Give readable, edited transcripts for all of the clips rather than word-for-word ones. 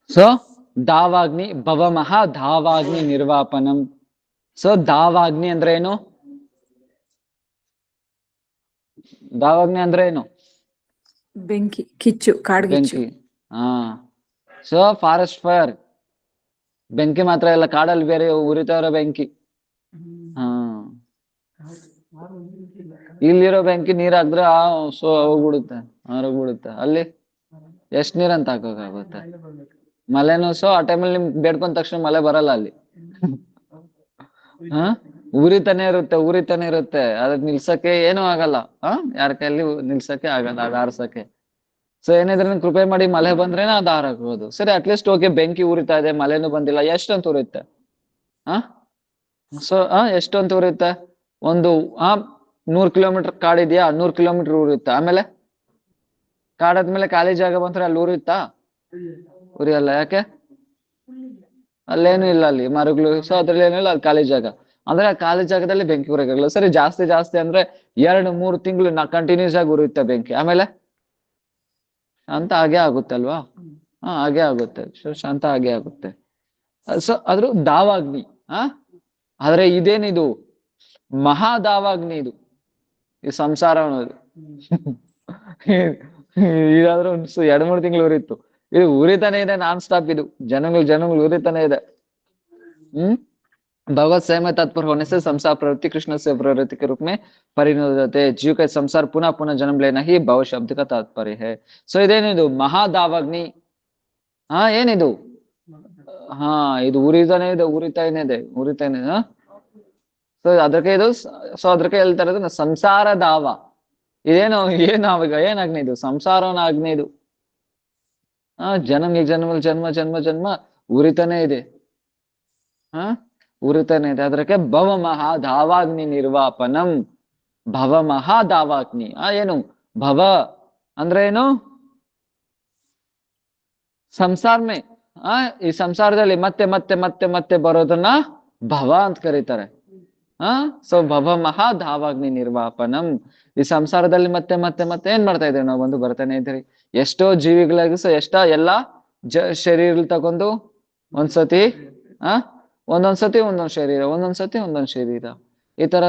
So ದಾವಾಗ್ನಿ ಭವಮಹ ಧಾವಾಗ್ನಿ ನಿರ್ವಾಪನಂ. So ದಾವಾಗ್ನಿ ಅಂದ್ರೆ ಏನು? ದಾವಾಗ್ನಿ ಅಂದ್ರೆ ಏನು? ಬೆಂಕಿ, ಕಿಚ್ಚು, ಕಾಡ್ಗಿಚ್ಚು. ಬೆಂಕಿ. ಹಾ. ಸೊ ಫಾರೆಸ್ಟ್ ಫೈರ್ ಬೆಂಕಿ ಮಾತ್ರ ಇಲ್ಲ, ಕಾಡಲ್ಲಿ ಬೇರೆ ಉರಿತಾ ಇರೋ ಬೆಂಕಿ. ಹಾ. ಇಲ್ಲಿರೋ ಬೆಂಕಿ ನೀರ್ ಹಾಕಿದ್ರೆ ಸೊ ಹೋಗ್ಬಿಡುತ್ತೆ, ಹೋಗ್ಬಿಡುತ್ತೆ. ಅಲ್ಲಿ ಎಷ್ಟ್ ನೀರಂತ ಹಾಕೋಕ್ಕಾಗುತ್ತೆ? ಮಳೆನೂ ಸೊ ಆ ಟೈಮಲ್ಲಿ ನಿಮ್ಗೆ ಬೇಡ್ಕೊಂಡ ತಕ್ಷಣ ಮಳೆ ಬರಲ್ಲ ಅಲ್ಲಿ. ಹ ಉರಿತಾನೆ ಇರುತ್ತೆ. ಅದಕ್ಕೆ ನಿಲ್ಸಕ್ಕೆ ಏನೂ ಆಗಲ್ಲ. ಯಾರ ಕೈಯಲ್ಲಿ ನಿಲ್ಸಕ್ಕೆ ಆಗಲ್ಲ, ಅದ್ ಆರ್ಸಕ್ಕೆ. ಸೊ ಏನಿದ್ರೆ ಕೃಪೆ ಮಾಡಿ ಮಳೆ ಬಂದ್ರೇನೆ ಅದ್ ಆರಾಕ್ಬೋದು. ಸರಿ, ಅಟ್ಲೀಸ್ಟ್ ಓಕೆ, ಬೆಂಕಿ ಉರಿತಾ ಇದೆ, ಮಳೆನೂ ಬಂದಿಲ್ಲ, ಎಷ್ಟಂತ ಉರಿಯುತ್ತೆ? ಸೊ ಎಷ್ಟಂತ ಉರಿಯುತ್ತೆ? ಒಂದು 100 ಕಿಲೋಮೀಟರ್ ಕಾಡಿದ್ಯಾ, 100 ಕಿಲೋಮೀಟರ್ ಉರಿಯುತ್ತೆ. ಆಮೇಲೆ ಕಾಡಾದ್ಮೇಲೆ ಖಾಲಿ ಜಾಗ ಬಂದ್ರೆ ಅಲ್ಲಿ ಉರಿಯುತ್ತಾ? ಉರಿಯಲ್ಲ. ಯಾಕೆ? ಅಲ್ಲೇನು ಇಲ್ಲ, ಅಲ್ಲಿ ಮರಗಳು. ಸೊ ಅದ್ರಲ್ಲಿ ಏನಿಲ್ಲ, ಅಲ್ಲಿ ಖಾಲಿ ಜಾಗ. ಅಂದ್ರೆ ಆ ಖಾಲಿ ಜಾಗದಲ್ಲಿ ಬೆಂಕಿ ಉರಿಯಲ್ಲ. ಸರಿ, ಜಾಸ್ತಿ ಅಂದ್ರೆ 2-3 ತಿಂಗಳು ಕಂಟಿನ್ಯೂಸ್ ಆಗಿ ಉರಿಯುತ್ತೆ ಬೆಂಕಿ. ಆಮೇಲೆ ಶಾಂತ ಹಾಗೆ ಆಗುತ್ತೆ ಅಲ್ವಾ? ಹಾಗೆ ಆಗುತ್ತೆ. ಶಾಂತ ಹಾಗೆ ಆಗುತ್ತೆ. ಸೊ ಅದ್ರ ದಾವಾಗ್ನಿ. ಆದ್ರೆ ಇದೇನಿದು? ಮಹಾದಾವಾಗ್ನಿ ಇದು, ಈ ಸಂಸಾರ ಅನ್ನೋದು. ಇದಾದ್ರೂ 2-3 ತಿಂಗಳು ಉರಿತು. ಇದು ಉರಿತಾನೆ ಇದೆ ನಾನ್ ಸ್ಟಾಪ್. ಇದು ಜನಗಳು ಉರಿತಾನೆ ಇದೆ. भगवत सेवा में तत्पर होने से संसार प्रवृत्ति कृष्ण से प्रवृत्ति के रूप में परिणत होते हैं. जीव का संसार पुनः पुनः जन्म लेना ही भव शब्द का तात्पर्य है. ಸೊ ಇದೇನಿದು? ಮಹಾದಾವಾಗ್ನಿ. ಏನಿದು? ಇದು ಉರಿತಾನೆ ಇದೆ. ಸೊ ಅದಕ್ಕೆ ಹೇಳ್ತಾ ಇರೋದು ಸಂಸಾರ ದಾವ. ಇದೇನು ಏನಾಗ್ನಿ ಇದು? ಸಂಸಾರನ ಆಗ್ನಿ ಇದು. ಜನ್ಮ ಉರಿತಾನೆ ಇದೆ. ಉರಿತಾನೆ ಇದೆ. ಅದಕ್ಕೆ ಭವ ಮಹಾ ಧಾವಾಗ್ನಿ ನಿರ್ವಾಪನಂ. ಭವ ಮಹಾ ಧಾವಾಗ್ನಿ. ಏನು ಭವ ಅಂದ್ರೆ ಏನು? ಸಂಸಾರ ಮೇ ಈ ಸಂಸಾರದಲ್ಲಿ ಮತ್ತೆ ಮತ್ತೆ ಮತ್ತೆ ಮತ್ತೆ ಬರೋದನ್ನ ಭವ ಅಂತ ಕರೀತಾರೆ. ಸೊ ಭವ ಮಹಾ ಧಾವಾಗ್ನಿ ನಿರ್ವಾಪನಂ. ಈ ಸಂಸಾರದಲ್ಲಿ ಮತ್ತೆ ಮತ್ತೆ ಮತ್ತೆ ಏನ್ ಮಾಡ್ತಾ ಇದ್ದೇವೆ ನಾವು? ಬಂದು ಬರ್ತಾನೆ ಇದ್ದೀರಿ. ಎಷ್ಟೋ ಜೀವಿಗಳಿಗೂ ಎಷ್ಟೋ ಎಲ್ಲಾ ಶರೀರ ತಗೊಂಡು ಒಂದ್ಸತಿ ಒಂದೊಂದ್ಸತಿ ಒಂದೊಂದ್ ಶರೀರ ಈ ತರ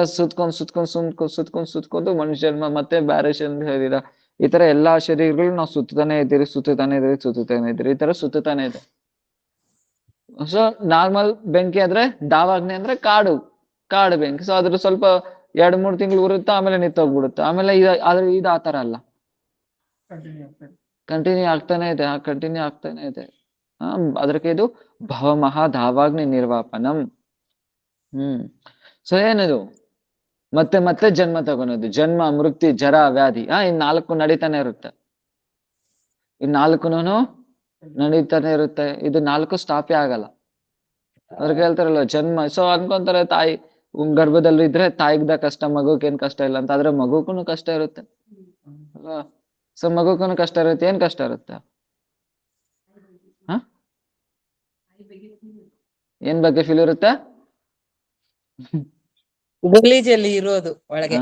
ಸುತ್ಕೊಂಡು ಮನುಷ್ಯ ಜನ್ಮ, ಮತ್ತೆ ಬ್ಯಾರೆ ಶರೀರ, ಈ ತರ ಎಲ್ಲಾ ಶರೀರಗಳು ನಾವು ಸುತ್ತಾನೆ ಇದ್ದೀರಿ. ಈ ತರ ಸುತ್ತಾನೆ ಇದೆ. ಸೊ ನಾರ್ಮಲ್ ಬೆಂಕಿ ಆದ್ರೆ, ದಾವಾಗ್ನಿ ಅಂದ್ರೆ ಕಾಡು ಬೆಂಕಿ. ಸೊ ಅದ್ರ ಸ್ವಲ್ಪ 2-3 ತಿಂಗಳು ಉರುತ್ತೆ, ಆಮೇಲೆ ನಿಂತೋಗ್ಬಿಡುತ್ತೆ. ಆಮೇಲೆ ಇದು ಆತರ ಅಲ್ಲ, ಕಂಟಿನ್ಯೂ ಆಗ್ತಾನೆ ಇದೆ. ಅದಕ್ಕೆ ಇದು ಭವ ಮಹಾ ಧಾವಾಗ್ನಿ ನಿರ್ವಾಪನಂ. ಸೊ ಏನಿದು? ಮತ್ತೆ ಮತ್ತೆ ಜನ್ಮ ತಗೊಳೋದು. ಜನ್ಮ, ಮೃತ್ಯು, ಜರ, ವ್ಯಾಧಿ. ಇನ್ 4 ನಡೀತಾನೆ ಇರುತ್ತೆ. ನಡೀತಾನೆ ಇರುತ್ತೆ. ಇದು 4 ಸ್ಟಾಪೇ ಆಗಲ್ಲ. ಅವ್ರಿಗೆ ಹೇಳ್ತಾರಲ್ವ ಜನ್ಮ. ಸೊ ಅನ್ಕೊಂತಾರೆ ತಾಯಿ ಗರ್ಭದಲ್ಲಿ ಇದ್ರೆ ತಾಯಿಗ್ದ ಕಷ್ಟ, ಮಗುಗೇನ್ ಕಷ್ಟ ಇಲ್ಲ ಅಂತ. ಆದ್ರೆ ಮಗುಗೂ ಕಷ್ಟ ಇರುತ್ತೆ ಅಲ್ವಾ? ಸೊ ಮಗುಗೂ ಕಷ್ಟ ಇರುತ್ತೆ. ಏನ್ ಕಷ್ಟ ಇರುತ್ತೆ? ಏನ್ ಬಗ್ಗೆ ಫೀಲ್ ಇರುತ್ತೆ? ಗಲೀಜಲ್ಲಿ ಇರೋದು ಒಳಗೆ.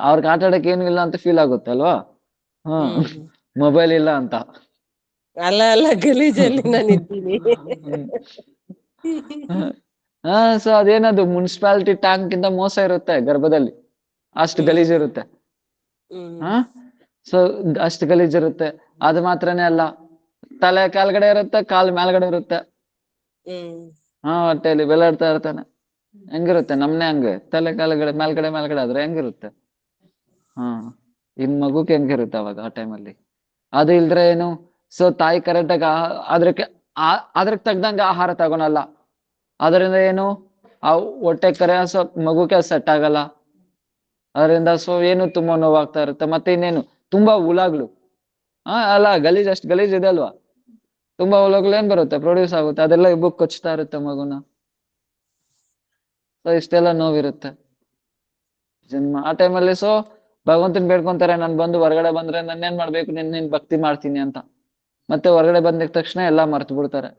ಅವ್ರಿಗೆ ಆಟ ಆಡಕ್ ಏನು ಇಲ್ಲ ಅಂತ ಫೀಲ್ ಆಗುತ್ತೆ ಅಲ್ವಾ? ಮೊಬೈಲ್ ಇಲ್ಲ ಅಂತ. ಅಲ್ಲ ಗಲೀಜಲ್ಲಿ ನಾನು ಇದ್ದೀನಿ. ಸೊ ಅದೇನದು? ಮುನ್ಸಿಪಾಲಿಟಿ ಟ್ಯಾಂಕ್ ಇಂದ ಮೋಸ ಇರುತ್ತೆ ಗರ್ಭದಲ್ಲಿ, ಅಷ್ಟು ಗಲೀಜ್ ಇರುತ್ತೆ. ಸೊ ಅಷ್ಟು ಗಲೀಜ್ ಇರುತ್ತೆ. ಅದು ಮಾತ್ರನೇ ಅಲ್ಲ, ತಲೆ ಕೆಳಗಡೆ ಇರುತ್ತೆ, ಕಾಲು ಮೇಲ್ಗಡೆ ಇರುತ್ತೆ. ಹೊಟ್ಟೆಯಲ್ಲಿ ಬೆಳಾಡ್ತಾ ಇರ್ತಾನೆ. ಹೆಂಗಿರುತ್ತೆ? ನಮ್ನೆ ಹಂಗೆ ತಲೆ ಕೆಳಗಡೆ ಮೇಲ್ಗಡೆ ಆದ್ರೆ ಹೆಂಗಿರುತ್ತೆ? ಇನ್ ಮಗುಕ್ಕೆ ಹೆಂಗಿರುತ್ತೆ ಅವಾಗ ಆ ಟೈಮಲ್ಲಿ? ಅದು ಇಲ್ದ್ರೆ ಏನು? ಸೊ ತಾಯಿ ಕರೆಕ್ಟಾಗಿ ಅದ್ರಕ್ಕೆ ತಗ್ದಂಗೆ ಆಹಾರ ತಗೊಳಲ್ಲ. ಅದರಿಂದ ಏನು? ಆ ಹೊಟ್ಟೆ ಕರೆ ಸೊ ಮಗುಕ್ಕೆ ಸೆಟ್ ಆಗಲ್ಲ. ಅದರಿಂದ ಸೊ ಏನು ತುಂಬಾ ನೋವಾಗ್ತಾ ಇರುತ್ತೆ. ಮತ್ತೆ ಇನ್ನೇನು? ತುಂಬಾ ಹುಳಗಳು. ಅಲ್ಲ, ಅಷ್ಟು ಗಲೀಜ್ ಇದೆ ಅಲ್ವಾ? ತುಂಬಾ ಹುಳಗಳು ಏನ್ ಬರುತ್ತೆ? ಪ್ರೊಡ್ಯೂಸ್ ಆಗುತ್ತೆ. ಅದೆಲ್ಲ ಇಬ್ಬಕ್ಕೆ ಕೊಚ್ತಾ ಇರುತ್ತೆ ಮಗುನ. ಸೊ ಇಷ್ಟೆಲ್ಲ ನೋವಿರುತ್ತೆ ಜನ್ಮ ಆ ಟೈಮಲ್ಲಿ. ಸೊ ಭಗವಂತನ್ ಬೇಡ್ಕೊಂತಾರೆ, ನಾನು ಬಂದು ಹೊರಗಡೆ ಬಂದ್ರೆ ನನ್ನೇನ್ ಮಾಡ್ಬೇಕು? ನಿನ್ ಭಕ್ತಿ ಮಾಡ್ತೀನಿ ಅಂತ. ಮತ್ತೆ ಹೊರಗಡೆ ಬಂದಿದ ತಕ್ಷಣ ಎಲ್ಲಾ ಮರ್ತು ಬಿಡ್ತಾರೆ.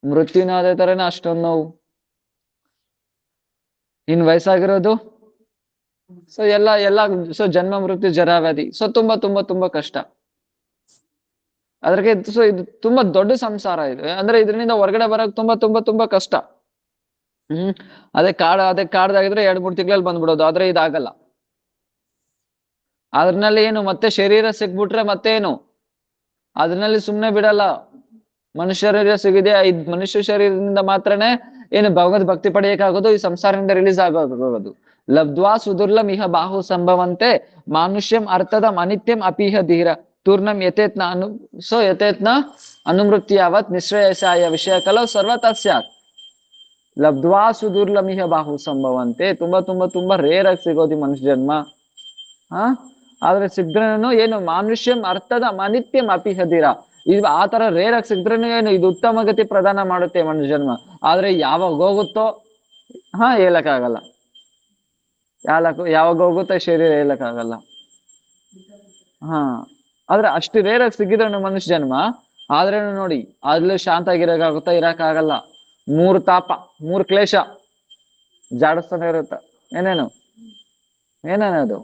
ಮೃತ್ಯುನ ಅದೇ ತರನೇ ಅಷ್ಟೊಂದು ನೋವು. ಇನ್ ವಯಸ್ಸಾಗಿರೋದು ಸೊ ಎಲ್ಲ ಸೊ ಜನ್ಮ ಮೃತ್ಯು ಜರಾವ್ಯಾಧಿ, ಸೊ ತುಂಬಾ ತುಂಬಾ ತುಂಬಾ ಕಷ್ಟ. ಅದ್ರಿಗೆ ಸೊ ಇದು ತುಂಬಾ ದೊಡ್ಡ ಸಂಸಾರ ಇದು, ಅಂದ್ರೆ ಇದರಿಂದ ಹೊರಗಡೆ ಬರಕ್ ತುಂಬಾ ತುಂಬಾ ತುಂಬಾ ಕಷ್ಟ. ಅದೇ ಕಾಡ್ದಾಗಿದ್ರೆ 2-3 ತಿಂಗಳಲ್ಲಿ ಬಂದ್ಬಿಡೋದು, ಆದ್ರೆ ಇದಾಗಲ್ಲ. ಅದ್ರಲ್ಲಿ ಏನು ಮತ್ತೆ ಶರೀರ ಸಿಕ್ಬಿಟ್ರೆ ಮತ್ತೇನು, ಅದ್ರಲ್ಲಿ ಸುಮ್ನೆ ಬಿಡಲ್ಲ. ಮನುಷ್ಯ ಶರೀರ ಸಿಗಿದೆ, ಮನುಷ್ಯ ಶರೀರದಿಂದ ಮಾತ್ರನೇ ಏನು ಭಗವದ್ ಭಕ್ತಿ ಪಡೆಯಕ್ಕಾಗೋದು, ಈ ಸಂಸಾರದಿಂದ ರಿಲೀಸ್ ಆಗೋದು. ಲಬ್ಧ್ವಾ ಸುದುರ್ಲಂ ಇಹ ಬಾಹು ಸಂಭವಂತೆ ಮಾನುಷ್ಯಂ ಅರ್ಥದ ಅನಿತ್ಯಂ ಅಪಿಹ ಧೀರ ತೂರ್ಣಂ ಯಥೇತ್ನ ಅನುಮೃತ್ಯಾವತ್ ನಿಶ್ರೇಯಸಾಯ ವಿಷಯ ಕಲವು ಸರ್ವತಾ ಸ್ಯಾತ್. ಲಬ್ಧ್ವಾ ಸುದುರ್ಲಂ ಇಹ ಬಾಹು ಸಂಭವಂತೆ, ತುಂಬಾ ತುಂಬಾ ತುಂಬಾ ರೇರ್ ಆಗಿ ಸಿಗೋದು ಮನುಷ್ಯ ಜನ್ಮ. ಆದ್ರೆ ಸಿಗ್ದ್ರೇನು ಏನು ಮಾನುಷ್ಯಂ ಅರ್ಥದ ಅನಿತ್ಯಂ ಅಪಿಹದಿರ, ಇದು ಆ ತರ ರೇರ್ ಆಗಿ ಸಿಗ್ದ್ರೇನು ಏನು ಇದು ಉತ್ತಮ ಗತಿ ಪ್ರದಾನ ಮಾಡುತ್ತೆ ಮನುಷ್ಯ ಜನ್ಮ. ಆದ್ರೆ ಯಾವಾಗ ಹೋಗುತ್ತೋ ಹೇಳಕ್ಕಾಗಲ್ಲ, ಯಾವಾಗ ಹೋಗುತ್ತೋ ಶರೀರ ಹೇಳಕ್ಕಾಗಲ್ಲ. ಆದ್ರೆ ಅಷ್ಟು ರೇರ್ ಆಗಿ ಸಿಗಿದ್ರೇನು ಮನುಷ್ಯ ಜನ್ಮ, ಆದ್ರೇನು ನೋಡಿ ಅದ್ಲೂ ಶಾಂತ ಆಗಿರಕ್ಕಾಗುತ್ತಾ, ಇರಕ್ಕಾಗಲ್ಲ. 3 ತಾಪ 3 ಕ್ಲೇಶ ಜಾಡಿಸ್ತಾನೆ ಇರುತ್ತೆ. ಏನೇನದು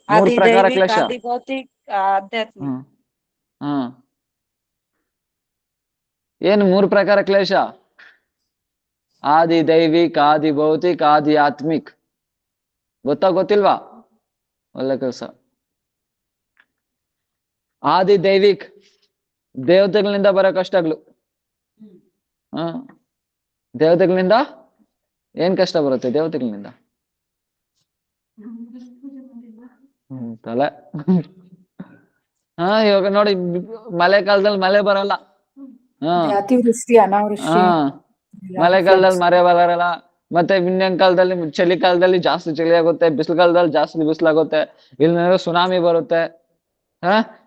3 ಪ್ರಕಾರ ಆದಿದೈವಿಕ್, ಕ್ಲೇಶ. ಆದಿಭೌತಿಕ್, ಆಧ್ಯಾತ್ಮಿಕ್. ಏನು 3 ಪ್ರಕಾರ ಕ್ಲೇಶ? ಆದಿ ದೈವಿಕ್, ಆದಿ ಭೌತಿಕ್, ಆದಿ ಆತ್ಮಿಕ್. ಗೊತ್ತಿಲ್ವಾ? ಒಳ್ಳೆ ಕೆಲಸ. ಆದಿ ದೈವಿಕ್ ದೇವತೆಗಳಿಂದ ಬರೋ ಕಷ್ಟಗಳು. ದೇವತೆಗಳಿಂದ ಏನ್ ಕಷ್ಟ ಬರುತ್ತೆ? ದೇವತೆಗಳಿಂದ ತಲೆ. ಇವಾಗ ನೋಡಿ, ಮಳೆಗಾಲದಲ್ಲಿ ಮಳೆ ಬರಲ್ಲ. ಅತಿವೃಷ್ಟಿ, ಅನಾವೃಷ್ಟಿ, ಮಳೆಗಾಲದಲ್ಲಿ ಮಳೆ ಬರಲ್ಲ. ಮತ್ತೆ ಇನ್ನೊಂದ್ ಕಾಲದಲ್ಲಿ ಚಳಿಗಾಲದಲ್ಲಿ ಜಾಸ್ತಿ ಚಳಿ ಆಗುತ್ತೆ, ಬಿಸಿಲುಗಾಲದಲ್ಲಿ ಜಾಸ್ತಿ ಬಿಸಿಲಾಗುತ್ತೆ. ಇಲ್ಲಾಂದ್ರೆ ಸುನಾಮಿ ಬರುತ್ತೆ.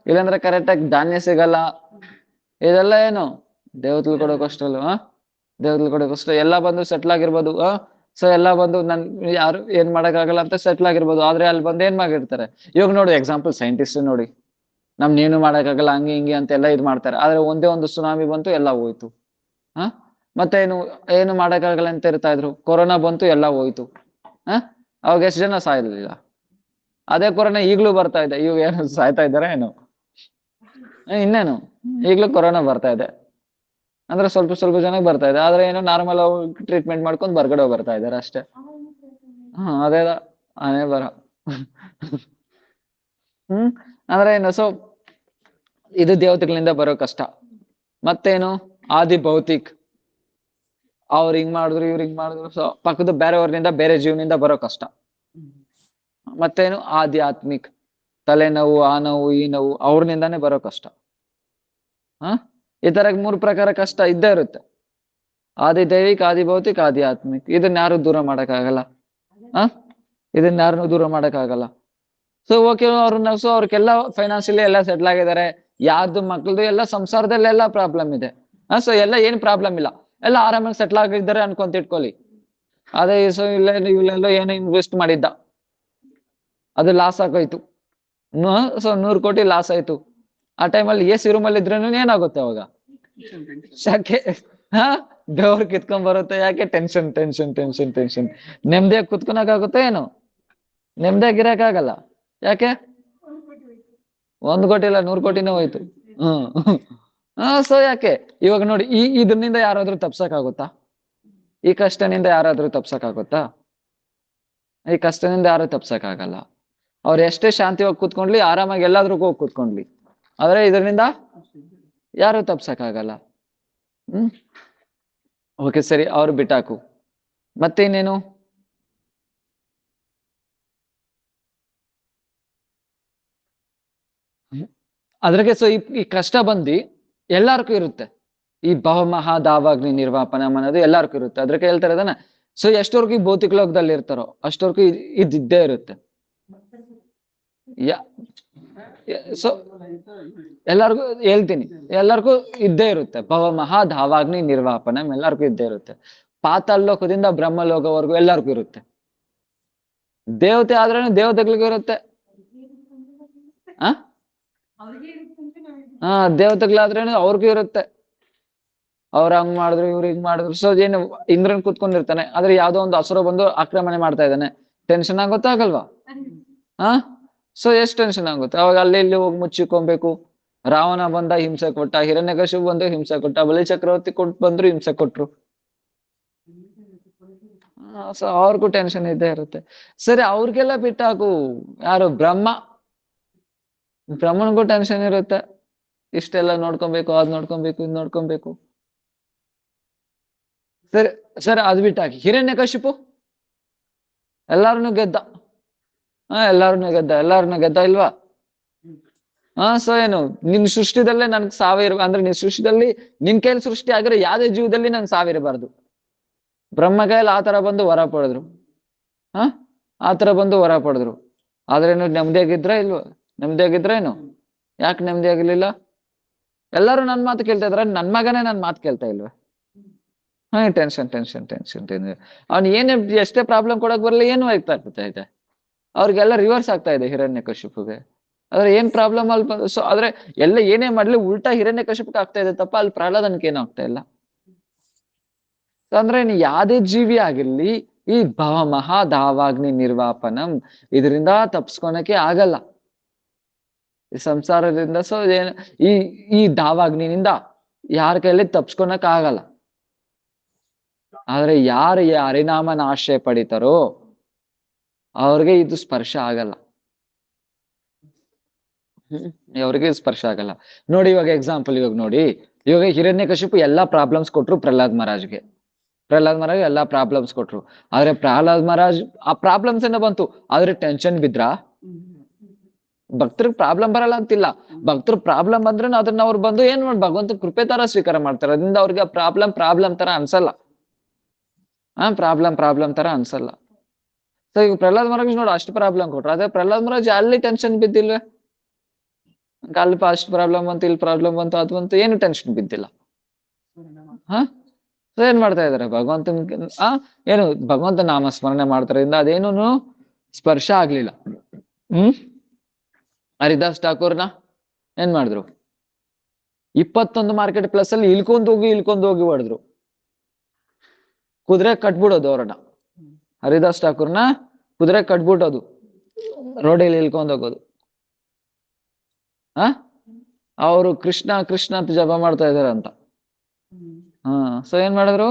ಇಲ್ಲಾಂದ್ರೆ ಕರೆಕ್ಟಾಗಿ ಧಾನ್ಯ ಸಿಗಲ್ಲ. ಇದೆಲ್ಲ ಏನು ದೇವತೆಗಳು ಕೊಡೋ ಕಷ್ಟ ಅಲ್ವ? ದೇವತೆಗಳು ಕೊಡೋ ಕಷ್ಟ. ಎಲ್ಲ ಬಂದು ಸೆಟ್ಲ್ ಆಗಿರ್ಬೋದು. ಸೊ ಎಲ್ಲ ಬಂದು ಯಾರು ಏನ್ ಮಾಡಕ್ಕಾಗಲ್ಲ ಅಂತ ಸೆಟ್ಲ್ ಆಗಿರ್ಬೋದು. ಆದ್ರೆ ಅಲ್ಲಿ ಬಂದು ಏನ್ ಮಾಡಿರ್ತಾರೆ? ಇವಾಗ ನೋಡಿ ಎಕ್ಸಾಂಪಲ್ ಸೈಂಟಿಸ್ಟ್ ನೋಡಿ, ನಮ್ನೇನು ಮಾಡಕ್ಕಾಗಲ್ಲ ಹಂಗೆ ಹಿಂಗೆ ಅಂತೆಲ್ಲ ಇದ್ ಮಾಡ್ತಾರೆ. ಆದ್ರೆ ಒಂದೇ ಒಂದು ಸುನಾಮಿ ಬಂತು, ಎಲ್ಲ ಹೋಯ್ತು. ಮತ್ತೆ ಏನು ಮಾಡಕ್ಕಾಗಲ್ಲ ಅಂತ ಇರ್ತಾ ಇದ್ರು. ಕೊರೋನಾ ಬಂತು, ಎಲ್ಲ ಹೋಯ್ತು. ಅವಾಗ ಎಷ್ಟು ಜನ ಸಾಯ್ಲಿಲ್ಲ? ಅದೇ ಕೊರೋನಾ ಈಗ್ಲೂ ಬರ್ತಾ ಇದೆ. ಇವಾಗ ಏನು ಸಾಯ್ತಾ ಇದಾರೆ ಏನು? ಇನ್ನೇನು ಈಗ್ಲೂ ಕೊರೋನಾ ಬರ್ತಾ ಇದೆ. ಅಂದ್ರೆ ಸ್ವಲ್ಪ ಸ್ವಲ್ಪ ಜನಕ್ಕೆ ಬರ್ತಾ ಇದೆ. ಆದ್ರೆ ಏನೋ ನಾರ್ಮಲ್ ಟ್ರೀಟ್ಮೆಂಟ್ ಮಾಡ್ಕೊಂಡು ಹೊರ್ಗಡೆ ಬರ್ತಾ ಇದಾರೆ ಅಷ್ಟೇ. ಅದೇ ಅನೇ ಬರ. ಅಂದ್ರೆ ಏನು? ಸೊ ಇದು ದೇವತೆಗಳಿಂದ ಬರೋ ಕಷ್ಟ. ಮತ್ತೇನು? ಆದಿ ಭೌತಿಕ್, ಅವ್ರು ಹಿಂಗ್ ಮಾಡಿದ್ರು, ಇವ್ರು ಹಿಂಗ್ ಮಾಡಿದ್ರು. ಸೊ ಪಕ್ಕದ ಬೇರೆಯವ್ರನಿಂದ, ಬೇರೆ ಜೀವನಿಂದ ಬರೋ ಕಷ್ಟ. ಮತ್ತೇನು? ಆಧ್ಯಾತ್ಮಿಕ್, ತಲೆನೋವು, ಆ ನೋವು, ಈ ನೋವು, ಅವ್ರನಿಂದಾನೇ ಬರೋ ಕಷ್ಟ. ಈ ತರ 3 ಪ್ರಕಾರ ಕಷ್ಟ ಇದ್ದೇ ಇರುತ್ತೆ. ಆದಿ ದೈವಿಕ್, ಆದಿ ಭೌತಿಕ್, ಆದಿ ಆತ್ಮಿಕ್. ಇದನ್ನ ಯಾರು ದೂರ ಮಾಡಕ್ಕಾಗಲ್ಲ. ಇದನ್ನ ಯಾರನ್ನು ದೂರ ಮಾಡಕ್ಕಾಗಲ್ಲ. ಸೊ ಓಕೆ, ಸೊ ಅವ್ರಿಗೆಲ್ಲ ಫೈನಾನ್ಷಿಯಲಿ ಎಲ್ಲ ಸೆಟ್ಲ್ ಆಗಿದ್ದಾರೆ. ಯಾರ್ದು ಮಕ್ಳದು ಎಲ್ಲ ಸಂಸಾರದಲ್ಲೆಲ್ಲ ಪ್ರಾಬ್ಲಮ್ ಇದೆ. ಸೊ ಎಲ್ಲ ಏನ್ ಪ್ರಾಬ್ಲಮ್ ಇಲ್ಲ, ಎಲ್ಲ ಆರಾಮಾಗಿ ಸೆಟ್ಲ್ ಆಗಿದ್ದಾರೆ ಅನ್ಕೊಂತ ಇಟ್ಕೊಳ್ಳಿ. ಅದೇ ಸೊ ಇಲ್ಲೆಲ್ಲ ಏನೋ ಇನ್ವೆಸ್ಟ್ ಮಾಡಿದ್ದ, ಅದು ಲಾಸ್ ಆಗೋಯ್ತು. ಸೊ 100 ಕೋಟಿ ಲಾಸ್ ಆಯ್ತು. ಆ ಟೈಮಲ್ಲಿ AC ರೂಮಲ್ಲಿ ಇದ್ರೇನು ಏನಾಗುತ್ತೆ ಅವಾಗ? ಯಾಕೆ ಬೆವ್ರು ಕಿತ್ಕೊಂಡ್ ಬರುತ್ತೆ. ಯಾಕೆ? Tension tension tension tension. ನೆಮ್ಮದಿಯಾಗಿ ಕುತ್ಕೊಳಕಾಗುತ್ತೆ ಏನು? ನೆಮ್ಮದಿಯಾಗಿರಕ್ಕಾಗಲ್ಲ. ಯಾಕೆ? 1 ಕೋಟಿ ಇಲ್ಲ, 100 ಕೋಟಿನೇ ಹೋಯ್ತು. ಸೊ ಯಾಕೆ? ಇವಾಗ ನೋಡಿ, ಇದನ್ನಿಂದ ಯಾರಾದ್ರೂ ತಪ್ಸಕ್ಕಾಗುತ್ತಾ? ಈ ಕಷ್ಟನಿಂದ ಯಾರಾದ್ರೂ ತಪ್ಸಕ್ಕಾಗುತ್ತಾ? ಈ ಕಷ್ಟದಿಂದ ಯಾರು ತಪ್ಸಕ್ಕಾಗಲ್ಲ. ಅವ್ರು ಎಷ್ಟೇ ಶಾಂತಿಯಾಗಿ ಕೂತ್ಕೊಂಡ್ಲಿ, ಆರಾಮಾಗಿ ಎಲ್ಲಾದ್ರೂ ಹೋಗಿ ಕೂತ್ಕೊಂಡ್ಲಿ, ಆದ್ರೆ ಇದರಿಂದ ಯಾರು ತಪ್ಸಕ್ಕಾಗಲ್ಲ. ಓಕೆ ಸರಿ, ಅವ್ರು ಬಿಟ್ಟಾಕು. ಮತ್ತೇನೇನು? ಅದ್ರಾಗೆ ಸೊ ಈ ಕಷ್ಟ ಬಂದು ಎಲ್ಲಾರ್ಗೂ ಇರುತ್ತೆ. ಈ ಭವಮಹಾದಾವಾಗ್ನಿ ನಿರ್ವಾಪನ ಅನ್ನೋದು ಎಲ್ಲಾರ್ಗೂ ಇರುತ್ತೆ. ಅದ್ರಕ್ಕೆ ಹೇಳ್ತಾರೆ ಅದನ್ನ. ಸೊ ಎಷ್ಟವರೆಗೂ ಈ ಭೌತಿಕ ಲೋಕದಲ್ಲಿ ಇರ್ತಾರೋ ಅಷ್ಟವರೆಗೂ ಇದ್ದೇ ಇರುತ್ತೆ. ಸೊ ಎಲ್ಲಾರ್ಗು ಹೇಳ್ತೀನಿ, ಎಲ್ಲರಿಗೂ ಇದ್ದೇ ಇರುತ್ತೆ. ಭವಮಹಾದಾವಾಗ್ನಿ ನಿರ್ವಾಪನ ಎಲ್ಲಾರ್ಗೂ ಇದ್ದೇ ಇರುತ್ತೆ. ಪಾತಾಳ ಲೋಕದಿಂದ ಬ್ರಹ್ಮಲೋಕವರೆಗೂ ಎಲ್ಲಾರ್ಗೂ ಇರುತ್ತೆ. ದೇವತೆ ಆದ್ರೇನು ದೇವತೆಗಳಿಗೂ ಇರುತ್ತೆ. ದೇವತೆಗಳಾದ್ರೇನು ಅವ್ರಿಗೂ ಇರುತ್ತೆ. ಅವ್ರ ಹಂಗ್ ಮಾಡಿದ್ರು, ಇವ್ರು ಹಿಂಗ್ ಮಾಡಿದ್ರು. ಸೊ ಏನು ಇಂದ್ರನ್ ಕೂತ್ಕೊಂಡಿರ್ತಾನೆ, ಆದ್ರೆ ಯಾವ್ದೋ ಒಂದು ಹಸುರ ಬಂದು ಆಕ್ರಮಣೆ ಮಾಡ್ತಾ ಇದ್ದಾನೆ, ಟೆನ್ಷನ್ ಆಗುತ್ತಾ ಆಗಲ್ವಾ? ಹಾ ಸೊ ಎಷ್ಟ್ ಟೆನ್ಷನ್ ಆಗುತ್ತೆ ಅವಾಗ. ಅಲ್ಲಿ ಇಲ್ಲಿ ಹೋಗಿ ಮುಚ್ಚಿಕೊಬೇಕು. ರಾವಣ ಬಂದ ಹಿಂಸೆ ಕೊಟ್ಟ, ಹಿರಣ್ಯಕಶಿಪು ಬಂದು ಹಿಂಸೆ ಕೊಟ್ಟ, ಬಲಿ ಚಕ್ರವರ್ತಿ ಕೊಟ್ಟು ಬಂದ್ರು ಹಿಂಸೆ ಕೊಟ್ರು. ಸೊ ಅವ್ರಿಗೂ ಟೆನ್ಷನ್ ಇದ್ದೇ ಇರುತ್ತೆ. ಸರಿ, ಅವ್ರಿಗೆಲ್ಲ ಬಿಟ್ಟಾಕು. ಯಾರು? ಬ್ರಹ್ಮನಿಗೂ ಟೆನ್ಷನ್ ಇರುತ್ತೆ. ಇಷ್ಟೆಲ್ಲ ನೋಡ್ಕೊಬೇಕು, ಅದ್ ನೋಡ್ಕೊಬೇಕು, ಇದ್ ನೋಡ್ಕೊಬೇಕು. ಸರಿ ಸರಿ, ಅದ್ ಬಿಟ್ಟಾಕಿ. ಹಿರಣ್ಯಕಶಿಪು ಎಲ್ಲಾರನ್ನು ಗೆದ್ದ. ಎಲ್ಲಾರನ್ನು ಗೆದ್ದ ಇಲ್ವಾ? ಸೊ ಏನು, ನಿನ್ ಸೃಷ್ಟಿದಲ್ಲೇ ನನ್ಗೆ ಅಂದ್ರೆ ನಿನ್ ಸೃಷ್ಟಿದಲ್ಲಿ ನಿನ್ ಕೈಲಿ ಸೃಷ್ಟಿ ಆಗಿರೋ ಯಾವ್ದೇ ಜೀವದಲ್ಲಿ ನನ್ಗೆ ಸಾವಿರಬಾರ್ದು. ಬ್ರಹ್ಮ ಕೈಯಲ್ಲಿ ಆತರ ಬಂದು ವರ ಪಡೆದ್ರು. ಆತರ ಬಂದು ವರ ಪಡೆದ್ರು. ಆದ್ರೇನು ನೆಮ್ಮದಿಯಾಗಿದ್ರ ಇಲ್ವಾ? ನೆಮ್ಮದಿಯಾಗಿದ್ರೇನು? ಯಾಕೆ ನೆಮ್ಮದಿ ಆಗಿರ್ಲಿಲ್ಲ? ಎಲ್ಲರೂ ನನ್ ಮಾತು ಕೇಳ್ತಾ ಇದ್ರ, ನನ್ ಮಗನೇ ನನ್ ಮಾತು ಕೇಳ್ತಾ ಇಲ್ವಾ? Tension tension tension tension. ಅವ್ನು ಏನೇ ಎಷ್ಟೇ ಪ್ರಾಬ್ಲಮ್ ಕೊಡಕ್ ಬರಲ್ಲ, ಏನು ಆಗ್ತಾ ಇದೆ ಅವ್ರಿಗೆಲ್ಲ ರಿವರ್ಸ್ ಆಗ್ತಾ ಇದೆ ಹಿರಣ್ಯಕಶಿಪುಗೆ. ಆದ್ರೆ ಏನ್ ಪ್ರಾಬ್ಲಮ್ ಅಲ್ಲಿ ಸೊ ಆದ್ರೆ ಎಲ್ಲ ಏನೇ ಮಾಡ್ಲಿ ಉಲ್ಟಾ ಹಿರಣ್ಯಕಶಿಪುಗೆ ಆಗ್ತಾ ಇದೆ ತಪ್ಪ, ಅಲ್ಲಿ ಪ್ರಹ್ಲಾದನ್ಗೆ ಏನು ಆಗ್ತಾ ಇಲ್ಲ. ಅಂದ್ರೆ ಯಾವ್ದೇ ಜೀವಿ ಆಗಿರ್ಲಿ, ಈ ಮಹಾದಾವಾಗ್ನಿ ನಿರ್ವಾಪನಂ ಇದರಿಂದ ತಪ್ಸ್ಕೊಳಕ್ಕೆ ಆಗಲ್ಲ ಈ ಸಂಸಾರದಿಂದ. ಸೊ ಏನ್ ಈ ಈ ದಾವಾಗ್ನಿನಿಂದ ಯಾರ ಕೈಯಲ್ಲಿ ತಪ್ಸ್ಕೊಳಕ್ ಆಗಲ್ಲ. ಆದ್ರೆ ಯಾರು ಹರಿನಾಮನ ಆಶ್ರಯ ಪಡಿತಾರೋ ಅವ್ರಿಗೆ ಇದು ಸ್ಪರ್ಶ ಆಗಲ್ಲ. ಅವ್ರಿಗೆ ಸ್ಪರ್ಶ ಆಗಲ್ಲ. ನೋಡಿ ಇವಾಗ ಎಕ್ಸಾಂಪಲ್, ಇವಾಗ ನೋಡಿ, ಇವಾಗ ಹಿರಣ್ಯಕಶಿಪು ಎಲ್ಲಾ ಪ್ರಾಬ್ಲಮ್ಸ್ ಕೊಟ್ರು ಪ್ರಹ್ಲಾದ್ ಮಹಾರಾಜ್ಗೆ. ಎಲ್ಲಾ ಪ್ರಾಬ್ಲಮ್ಸ್ ಕೊಟ್ರು. ಆದ್ರೆ ಪ್ರಹ್ಲಾದ್ ಮಹಾರಾಜ್ ಆ ಪ್ರಾಬ್ಲಮ್ಸ್ ಏನೋ ಬಂತು, ಆದ್ರೆ ಟೆನ್ಷನ್ ಬಿದ್ರ? ಭಕ್ತರಿಗೆ ಪ್ರಾಬ್ಲಮ್ ಬರಲ್ಲ ಅಂತಿಲ್ಲ. ಭಕ್ತರು ಪ್ರಾಬ್ಲಮ್ ಬಂದ್ರೆ ಅದನ್ನ ಅವ್ರು ಬಂದು ಏನ್ ಮಾಡಿ ಭಗವಂತ ಕೃಪೆ ತರ ಸ್ವೀಕಾರ ಮಾಡ್ತಾರೆ. ಅದರಿಂದ ಅವ್ರಿಗೆ ಪ್ರಾಬ್ಲಮ್ ತರ ಅನ್ಸಲ್ಲ. ಪ್ರಾಬ್ಲಮ್ ತರ ಅನ್ಸಲ್ಲ. ಸೊ ಈಗ ಪ್ರಹ್ಲಾದ್ ಮಹಾರಾಜ್ ನೋಡು ಅಷ್ಟು ಪ್ರಾಬ್ಲಮ್ ಕೊಟ್ರು, ಅದೇ ಪ್ರಹ್ಲಾದ್ ಮಹಾರಾಜ್ ಅಲ್ಲಿ ಟೆನ್ಷನ್ ಬಿದ್ದಿಲ್ವೇ? ಅಲ್ಪ ಅಷ್ಟು ಪ್ರಾಬ್ಲಮ್ ಬಂತು, ಇಲ್ಲಿ ಪ್ರಾಬ್ಲಮ್ ಬಂತು, ಅದು ಬಂತು, ಏನು ಟೆನ್ಷನ್ ಬಿದ್ದಿಲ್ಲ. ಸೊ ಏನ್ ಮಾಡ್ತಾ ಇದಾರೆ? ಏನು ಭಗವಂತ ನಾಮ ಸ್ಮರಣೆ ಮಾಡ್ತಾರಿಂದ ಅದೇನು ಸ್ಪರ್ಶ ಆಗ್ಲಿಲ್ಲ. ಹರಿದಾಸ್ ಠಾಕೂರ್ನ ಏನ್ ಮಾಡಿದ್ರು? 21 ಮಾರ್ಕೆಟ್ ಪ್ಲೇಸ್ ಅಲ್ಲಿ ಇಳ್ಕೊಂಡು ಹೋಗಿ ಹೊಡೆದ್ರು. ಕುದುರೆ ಕಟ್ಬಿಡೋದು ಅವ್ರನ್ನ. ಹರಿದಾಸ್ ಠಾಕೂರ್ನ ಕುದುರೆ ಕಟ್ಬಿಟ್ಟೋದು, ರೋಡಲ್ಲಿ ಇಳ್ಕೊಂಡು ಹೋಗೋದು. ಅವರು ಕೃಷ್ಣ ಕೃಷ್ಣ ಅಂತ ಜಪ ಮಾಡ್ತಾ ಇದಾರಂತ. ಸೊ ಏನ್ ಮಾಡಿದ್ರು?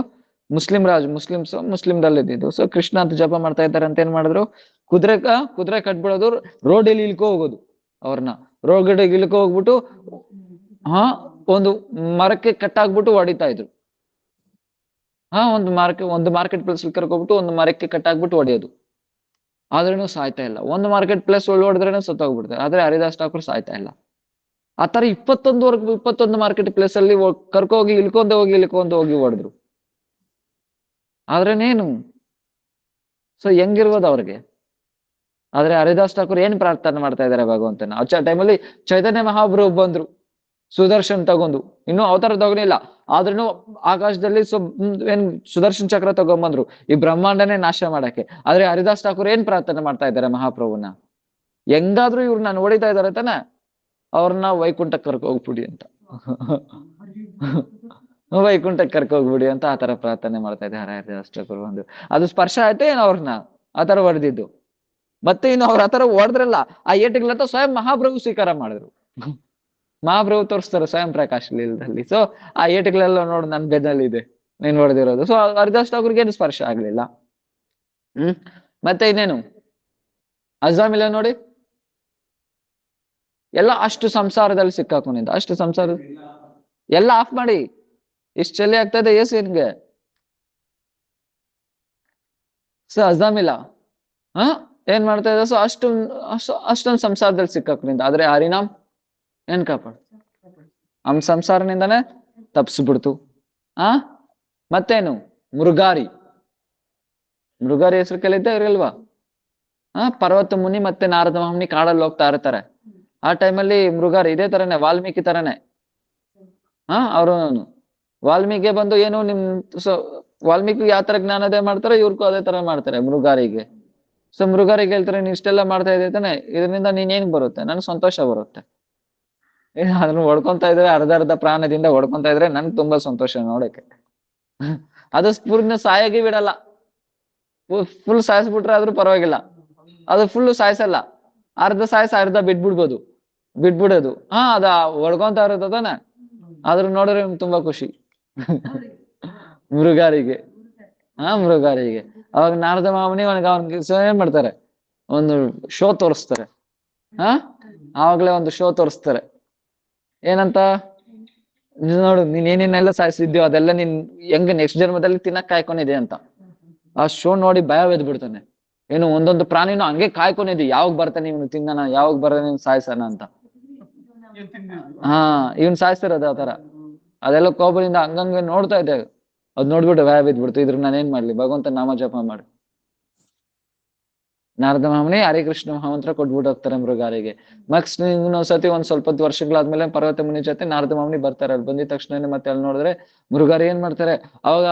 ಮುಸ್ಲಿಮ್ರಲ್ಲಿ ಇದ್ದಿದ್ದು. ಸೊ ಕೃಷ್ಣ ಅಂತ ಜಪ ಮಾಡ್ತಾ ಇದ್ದಾರೆ ಅಂತ ಏನ್ ಮಾಡಿದ್ರು? ಕುದುರೆ ಕಟ್ಬಿಡೋದು, ರೋಡಲ್ಲಿ ಇಳ್ಕೊ ಹೋಗೋದು ಅವ್ರನ್ನ. ರೋಡ್ ಇಳ್ಕೊ ಹೋಗ್ಬಿಟ್ಟು ಒಂದು ಮರಕ್ಕೆ ಕಟ್ಟಾಕ್ಬಿಟ್ಟು ಹೊಡಿತಾ ಇದ್ರು. ಒಂದು ಮಾರ್ಕೆಟ್ ಪ್ಲೇಸ್ ಕರ್ಕೊಬಿಟ್ಟು ಒಂದು ಮರಕ್ಕೆ ಕಟ್ಟಾಕ್ಬಿಟ್ಟು ಹೊಡೆಯೋದು. ಆದ್ರೇನು ಸಾಯ್ತಾ ಇಲ್ಲ. ಒಂದು ಮಾರ್ಕೆಟ್ ಪ್ಲೇಸ್ ಹೊಡೆದ್ರೇನು ಸತ್ತೋಗ್ಬಿಡ್ತಾರೆ. ಆದ್ರೆ ಹರಿದಾಸ್ ಠಾಕೂರ್ ಸಾಯ್ತಾ ಇಲ್ಲ. ಆತರ 21 ಮಾರ್ಕೆಟ್ ಪ್ಲೇಸ್ ಅಲ್ಲಿ ಇಳ್ಕೊಂಡು ಹೋಗಿ ಹೊಡೆದ್ರು. ಆದ್ರೇನೇನು? ಸೊ ಹೆಂಗಿರ್ಬೋದು ಅವ್ರಿಗೆ? ಆದ್ರೆ ಹರಿದಾಸ್ ಠಾಕೂರ್ ಏನ್ ಪ್ರಾರ್ಥನೆ ಮಾಡ್ತಾ ಇದಾರೆ ಭಗವಂತನ? ಆ ಟೈಮಲ್ಲಿ ಚೈತನ್ಯ ಮಹಾಪ್ರಭು ಬಂದ್ರು ಸುದರ್ಶನ್ ತಗೊಂಡು. ಇನ್ನೂ ಅವತಾರ ತಗೊಂಡಿಲ್ಲ, ಆದ್ರೂ ಆಕಾಶದಲ್ಲಿ ಏನ್ ಸುದರ್ಶನ್ ಚಕ್ರ ತಗೊಂಡ್ಬಂದ್ರು ಈ ಬ್ರಹ್ಮಾಂಡನೇ ನಾಶ ಮಾಡಕ್ಕೆ. ಆದ್ರೆ ಹರಿದಾಸ್ ಠಾಕೂರ್ ಏನ್ ಪ್ರಾರ್ಥನೆ ಮಾಡ್ತಾ ಇದ್ದಾರೆ ಮಹಾಪ್ರಭುನ? ಹೆಂಗಾದ್ರೂ ಇವ್ರು ನಾನು ಹೊಡಿತಾ ಇದಾರೆ ತಾನೆ, ಅವ್ರನ್ನ ವೈಕುಂಠಕ್ಕೆ ಕರ್ಕೋಗ್ಬಿಡಿ ಅಂತ. ವೈಕುಂಠಕ್ಕೆ ಕರ್ಕೋಗ್ಬಿಡಿ ಅಂತ ಆತರ ಪ್ರಾರ್ಥನೆ ಮಾಡ್ತಾ ಇದ್ದಾರೆ ಹರಿದಾಸ್ ಠಾಕೂರ್ ಬಂದು. ಅದು ಸ್ಪರ್ಶ ಆಯ್ತು ಏನು ಅವ್ರನ್ನ ಆತರ ಹೊಡೆದಿದ್ದು? ಮತ್ತೆ ಇನ್ನು ಅವ್ರ ಆತರ ಹೊಡೆದ್ರಲ್ಲ, ಆ ಏಟಿಗಳಂತ ಸ್ವಯಂ ಮಹಾಪ್ರಭು ಸ್ವೀಕಾರ ಮಾಡಿದ್ರು. ಮಹಾಪ್ರಭು ತೋರಿಸ್ತಾರೆ ಸ್ವಯಂ ಪ್ರಕಾಶ್ ಲೀಲದಲ್ಲಿ. ಸೊ ಆ ಏಟುಗಳೆಲ್ಲ ನೋಡು ನನ್ ಬೆನ್ನಲ್ಲಿ ಇದೆ ನೀನ್ ಹೊಡೆದಿರೋದು. ಸೊ ಹರಿದಾಸ್ ಠಾಕೂರ್ಗೆ ಏನು ಸ್ಪರ್ಶ ಆಗ್ಲಿಲ್ಲ. ಮತ್ತೆ ಇನ್ನೇನು? ಅಜಾಮಿಲ ನೋಡಿ, ಎಲ್ಲ ಅಷ್ಟು ಸಂಸಾರದಲ್ಲಿ ಸಿಕ್ಕಾಕೊಂಡಿದ್ದ. ಅಷ್ಟು ಸಂಸಾರ ಎಲ್ಲ ಆಫ್ ಮಾಡಿ. ಇಷ್ಟು ಚಳಿ ಆಗ್ತಾ ಇದೆ ಏಸು ಏನ್ಗೆ? ಸೊ ಅಜಾಮಿಲ ಏನ್ ಮಾಡ್ತಾ ಇದ್ದ? ಸೊ ಅಷ್ಟೊಂದು ಸಂಸಾರದಲ್ಲಿ ಸಿಕ್ಕಾಕೊಂಡಿದ್ದ. ಆದ್ರೆ ಹರಿನಾಮ್ ಏನ್ ಕಾಪಾಡು? ಸಂಸಾರನಿಂದಾನೆ ತಪ್ಸ್ಬಿಡ್ತು. ಮತ್ತೇನು? ಮೃಗಾರಿ ಹೆಸರು ಕೇಳಿದ್ದೆ ಇರಲ್ವಾ? ಪರ್ವತ ಮುನಿ ಮತ್ತೆ ನಾರದ ಮಹಾಮುನಿ ಕಾಡಲ್ಲಿ ಹೋಗ್ತಾ ಇರ್ತಾರೆ. ಆ ಟೈಮಲ್ಲಿ ಮೃಗಾರಿ ಇದೇ ತರನೇ, ವಾಲ್ಮೀಕಿ ತರನೇ. ಅವರು ವಾಲ್ಮೀಕಿ ಬಂದು ಏನು ವಾಲ್ಮೀಕಿ ಯಾವ ತರ ಜ್ಞಾನೋದಯ ಮಾಡ್ತಾರೆ, ಇವ್ರಿಗೂ ಅದೇ ತರ ಮಾಡ್ತಾರೆ ಮೃಗಾರಿಗೆ. ಸೊ ಮೃಗಾರಿಗೆ ಹೇಳ್ತಾರೆ, ನೀನ್ ಇಷ್ಟೆಲ್ಲ ಮಾಡ್ತಾ ಇದ್ದೆ ತಾನೆ, ಇದರಿಂದ ನೀನ್ ಬರುತ್ತೆ? ನನ್ಗೆ ಸಂತೋಷ ಬರುತ್ತೆ. ಅದನ್ನ ಹೊಡ್ಕೊಂತ ಇದ್ರೆ ಅರ್ಧ ಪ್ರಾಣದಿಂದ ಹೊಡ್ಕೊಂತ ಇದ್ರೆ ನನ್ಗೆ ತುಂಬಾ ಸಂತೋಷ ನೋಡಕ್ಕೆ. ಅದು ಪೂರ್ಣ ಸಾಯಾಗಿ ಬಿಡಲ್ಲ. ಫುಲ್ ಸಾಯಿಸ್ಬಿಟ್ರೆ ಆದ್ರೂ ಪರವಾಗಿಲ್ಲ, ಅದು ಫುಲ್ ಸಾಯಿಸಲ್ಲ, ಅರ್ಧ ಬಿಟ್ಬಿಡೋದು. ಅದ ಹೊಡ್ಕೊಂತ ಇರೋದಾನೆ, ಆದ್ರೂ ನೋಡಿದ್ರೆ ನಿಮ್ಗೆ ತುಂಬಾ ಖುಷಿ. ಮೃಗಾರಿಗೆ ಮೃಗಾರಿಗೆ ಅವಾಗ ನಾರದ ಮಾಮನಿ ಅವ್ನಿಗೆ ಏನ್ ಮಾಡ್ತಾರೆ, ಒಂದು ಶೋ ತೋರಿಸ್ತಾರೆ. ಆವಾಗ್ಲೇ ಒಂದು ಶೋ ತೋರಿಸ್ತಾರೆ, ಏನಂತ, ನೋಡು ನೀನ್ ಏನೇನೆಲ್ಲ ಸಾಯಿಸಿದ್ಯೋ ಅದೆಲ್ಲ ನೀನ್ ಹೆಂಗ್ ನೆಕ್ಸ್ಟ್ ಜನ್ಮದಲ್ಲಿ ತಿನ್ನಕ್ ಕಾಯ್ಕೊಂಡಿದೆ ಅಂತ. ಆ ಶೋ ನೋಡಿ ಭಯ ಬಿಡ್ತಾನೆ. ಏನು ಒಂದೊಂದು ಪ್ರಾಣಿನೂ ಹಂಗೆ ಕಾಯ್ಕೊಂಡಿದ್ದೆ, ಯಾವಾಗ ಬರ್ತಾನೆ ಇವನು ತಿನ್ನಣ, ಯಾವಾಗ ಬರ್ತಾನೆ ಸಾಯ್ಸಣ ಅಂತ. ಇವನ್ ಸಾಯಿಸ್ತಿರೋದು ಆ ತರ. ಅದೆಲ್ಲ ಕೋಪದಿಂದ ಹಂಗಂಗೆ ನೋಡ್ತಾ ಇದ್ದೆ, ಅದ್ ನೋಡ್ಬಿಟ್ಟು ಭಯ ಬಿದ್ಬಿಡ್ತು. ಇದ್ರ ನಾನೇನ್ ಮಾಡ್ಲಿ, ಭಗವಂತ ನಾಮ ಜಪ ಮಾಡಿ. ನಾರದ ಮಾಮನಿ ಹರಿಕೃಷ್ಣ ಮಹಾಮಂತ್ರ ಕೊಟ್ಬಿಟ್ಟು ಹೋಗ್ತಾರೆ ಮೃಗಾರಿಗೆ. ನೆಕ್ಸ್ಟ್ ಇನ್ನೊಂದ್ಸತಿ ಒಂದ್ ಸ್ವಲ್ಪ ವರ್ಷಗಳಾದ್ಮೇಲೆ ಪರ್ವತ ಮುನಿ ಜೊತೆ ನಾರದ ಮಾಮನಿ ಬರ್ತಾರೆ. ಅಲ್ಲಿ ಬಂದಿದ ತಕ್ಷಣ ಮತ್ತೆ ಅಲ್ಲಿ ನೋಡಿದ್ರೆ ಮೃಗಾರಿ ಏನ್ ಮಾಡ್ತಾರೆ ಅವಾಗ,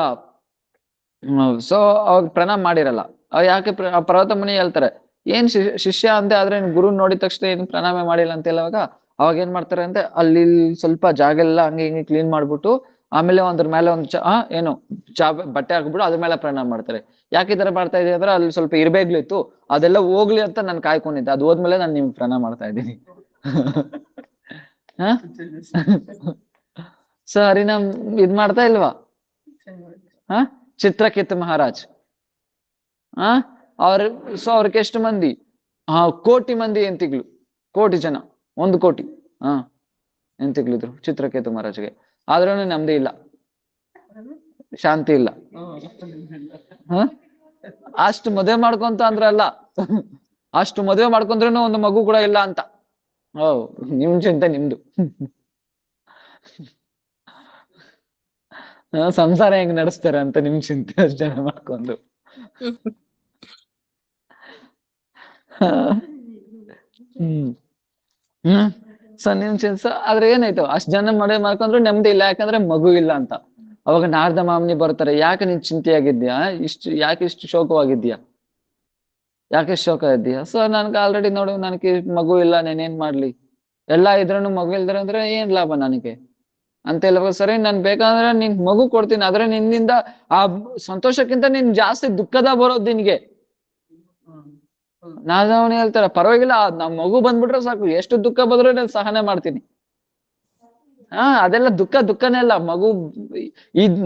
ಸೊ ಅವಾಗ ಪ್ರಣಾಮ್ ಮಾಡಿರಲ್ಲ. ಯಾಕೆ ಪರ್ವತ ಮುನಿ ಹೇಳ್ತಾರೆ, ಏನ್ ಶಿಷ್ಯ ಅಂತೆ, ಆದ್ರೆ ಗುರು ನೋಡಿದ ತಕ್ಷಣ ಏನ್ ಪ್ರಣಾಮ ಮಾಡಿಲ್ಲ ಅಂತ ಹೇಳುವಾಗ, ಅವಾಗ ಏನ್ ಮಾಡ್ತಾರೆ ಅಂದ್ರೆ ಅಲ್ಲಿ ಸ್ವಲ್ಪ ಜಾಗ ಎಲ್ಲ ಹಂಗೆ ಹಿಂಗೆ ಕ್ಲೀನ್ ಮಾಡ್ಬಿಟ್ಟು, ಆಮೇಲೆ ಅದ್ರ ಮೇಲೆ ಒಂದು ಏನು ಬಟ್ಟೆ ಹಾಕ್ಬಿಟ್ಟು ಅದ್ರ ಮೇಲೆ ಪ್ರಣಾಮ ಮಾಡ್ತಾರೆ. ಯಾಕೆ ಈ ತರ ಮಾಡ್ತಾ ಇದೀವಿ ಅಂದ್ರೆ ಅಲ್ಲಿ ಸ್ವಲ್ಪ ಇರ್ಬೇಕ್ಲಿತ್ತು, ಅದೆಲ್ಲ ಹೋಗ್ಲಿ ಅಂತ ನಾನು ಕಾಯ್ಕೊಂಡಿದ್ದೆ, ಅದು ಹೋದ್ಮೇಲೆ ನಾನು ನಿಮ್ಗೆ ಪ್ರಣಾಮ ಮಾಡ್ತಾ ಇದ್ದೀನಿ. ಸೊ ಹರಿನಾಮ್ ಇದ್ ಮಾಡ್ತಾ ಇಲ್ವಾ? ಚಿತ್ರಕೇತು ಮಹಾರಾಜ್ ಸೊ ಅವ್ರಿಗೆ ಎಷ್ಟು ಮಂದಿ, ಕೋಟಿ ಮಂದಿ ಎಂತಿಗ್ಲು, ಕೋಟಿ ಜನ, 1 ಕೋಟಿ ಎಂತಿಗ್ಲಿದ್ರು ಚಿತ್ರಕೇತು ಮಹಾರಾಜ್ಗೆ. ಆದ್ರೂ ನೆಮ್ಮದಿ ಇಲ್ಲ, ಶಾಂತಿ ಇಲ್ಲ. ಅಷ್ಟು ಮದುವೆ ಮಾಡ್ಕೊಂತ ಅಂದ್ರ ಅಲ್ಲ, ಅಷ್ಟು ಮದುವೆ ಮಾಡ್ಕೊಂಡ್ರೇನು ಒಂದು ಮಗು ಕೂಡ ಇಲ್ಲ ಅಂತ. ನಿಮ್ ಚಿಂತೆ ನಿಮ್ದು. ಸಂಸಾರ ಹೆಂಗ್ ನಡೆಸ್ತಾರೆ ಅಂತ ನಿಮ್ ಚಿಂತೆ, ಅಷ್ಟು ಜನ ಮಾಡ್ಕೊಂಡು. ಸೊ ನಿಮ್ ಚಿಂತೆ. ಆದ್ರೆ ಏನಾಯ್ತು, ಅಷ್ಟ್ ಜನ ಮದುವೆ ಮಾಡ್ಕೊಂಡ್ರು ನೆಮ್ಮದಿ ಇಲ್ಲ, ಯಾಕಂದ್ರೆ ಮಗು ಇಲ್ಲ ಅಂತ. ಅವಾಗ ನಾರದ ಮಾಮನಿ ಬರ್ತಾರೆ, ಯಾಕೆ ನೀನ್ ಚಿಂತೆಯಾಗಿದ್ಯಾ, ಯಾಕೆ ಇಷ್ಟು ಶೋಕವಾಗಿದ್ಯಾ, ಯಾಕೆ ಶೋಕ ಇದ್ದೀಯಾ? ಸೊ ನನ್ಗೆ ಆಲ್ರೆಡಿ ನೋಡು, ನನಗೆ ಮಗು ಇಲ್ಲ, ನಾನೇನ್ ಮಾಡ್ಲಿ, ಎಲ್ಲಾ ಇದ್ರೂ ಮಗು ಇಲ್ದ್ರ ಅಂದ್ರೆ ಏನ್ ಲಾಭ ನನಗೆ ಅಂತ ಹೇಳುವಾಗ, ಸರಿ ನಾನ್ ಬೇಕಾದ್ರೆ ನಿನ್ ಮಗು ಕೊಡ್ತೀನಿ, ಆದ್ರೆ ನಿನ್ನಿಂದ ಆ ಸಂತೋಷಕ್ಕಿಂತ ನಿನ್ ಜಾಸ್ತಿ ದುಃಖದ ಬರೋದು ನಿನ್ಗೆ. ನಾದವನು ಹೇಳ್ತಾರೆ, ಪರವಾಗಿಲ್ಲ, ನಮ್ ಮಗು ಬಂದ್ಬಿಟ್ರೆ ಸಾಕು, ಎಷ್ಟು ದುಃಖ ಬಂದ್ರು ನಾನು ಸಹನೆ ಮಾಡ್ತೀನಿ. ಅದೆಲ್ಲ ದುಃಖನೇ ಅಲ್ಲ.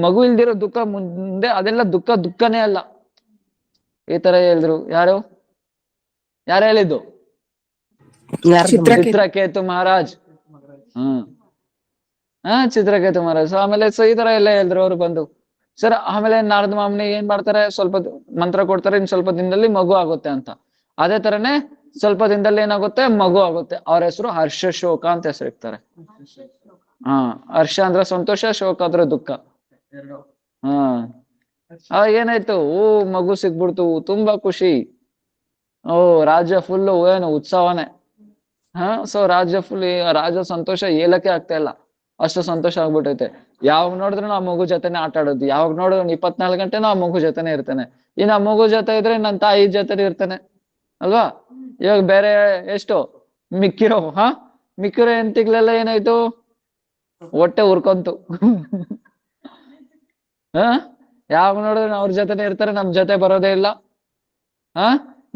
ಮಗು ಇಲ್ದಿರೋ ದುಃಖ ಮುಂದೆ ಅದೆಲ್ಲ ದುಃಖನೇ ಅಲ್ಲ. ಈ ತರ ಹೇಳಿದ್ರು. ಯಾರು ಹೇಳಿದ್ದು? ಚಿತ್ರಕೇತು ಮಹಾರಾಜ್. ಚಿತ್ರಕೇತು ಮಹಾರಾಜ್. ಆಮೇಲೆ ಸೊ ಈ ತರ ಎಲ್ಲ ಹೇಳಿದ್ರು ಅವ್ರು ಬಂದು. ಸರ್ ಆಮೇಲೆ ನಾರದ ಮಾಮನಿ ಏನ್ ಮಾಡ್ತಾರೆ, ಸ್ವಲ್ಪ ಮಂತ್ರ ಕೊಡ್ತಾರೆ, ಇನ್ ಸ್ವಲ್ಪ ದಿನದಲ್ಲಿ ಮಗು ಆಗುತ್ತೆ ಅಂತ. ಅದೇ ತರನೇ ಸ್ವಲ್ಪ ದಿನದಲ್ಲಿ ಏನಾಗುತ್ತೆ, ಮಗು ಆಗುತ್ತೆ. ಅವ್ರ ಹೆಸರು ಹರ್ಷ ಶೋಕ ಅಂತ ಹೆಸರು ಇಡ್ತಾರೆ. ಹರ್ಷ ಅಂದ್ರೆ ಸಂತೋಷ, ಶೋಕ ಅಂದ್ರೆ ದುಃಖ. ಏನಾಯ್ತು, ಮಗು ಸಿಗ್ಬಿಡ್ತು, ತುಂಬಾ ಖುಷಿ. ರಾಜ್ಯ ಫುಲ್ ಏನು ಉತ್ಸವನೇ. ಸೊ ರಾಜ ಸಂತೋಷ ಹೇಳಕ್ಕೆ ಆಗ್ತಾ ಇಲ್ಲ, ಅಷ್ಟು ಸಂತೋಷ ಆಗ್ಬಿಟ್ಟೈತೆ. ಯಾವಾಗ ನೋಡಿದ್ರು ಆ ಮಗು ಜೊತೆನೆ ಆಟ ಆಡೋದು, ಯಾವಾಗ ನೋಡಿದ್ರು 24 ಗಂಟೆನೂ ಆ ಮಗು ಜೊತೆನೆ ಇರ್ತಾನೆ. ಇನ್ನು ಆ ಮಗು ಜೊತೆ ಇದ್ರೆ ನನ್ನ ತಾಯಿ ಜೊತೆ ಇರ್ತಾನೆ ಅಲ್ವಾ. ಇವಾಗ ಬೇರೆ ಎಷ್ಟು ಮಿಕ್ಕಿರೋ ಎಂತಿಗ್ಲೆಲ್ಲ ಏನಾಯ್ತು, ಹೊಟ್ಟೆ ಉರ್ಕೊಂತು. ಯಾವಾಗ ನೋಡಿದ್ರು ಅವ್ರ ಜೊತೆನೆ ಇರ್ತಾರೆ, ನಮ್ ಜೊತೆ ಬರೋದೇ ಇಲ್ಲ.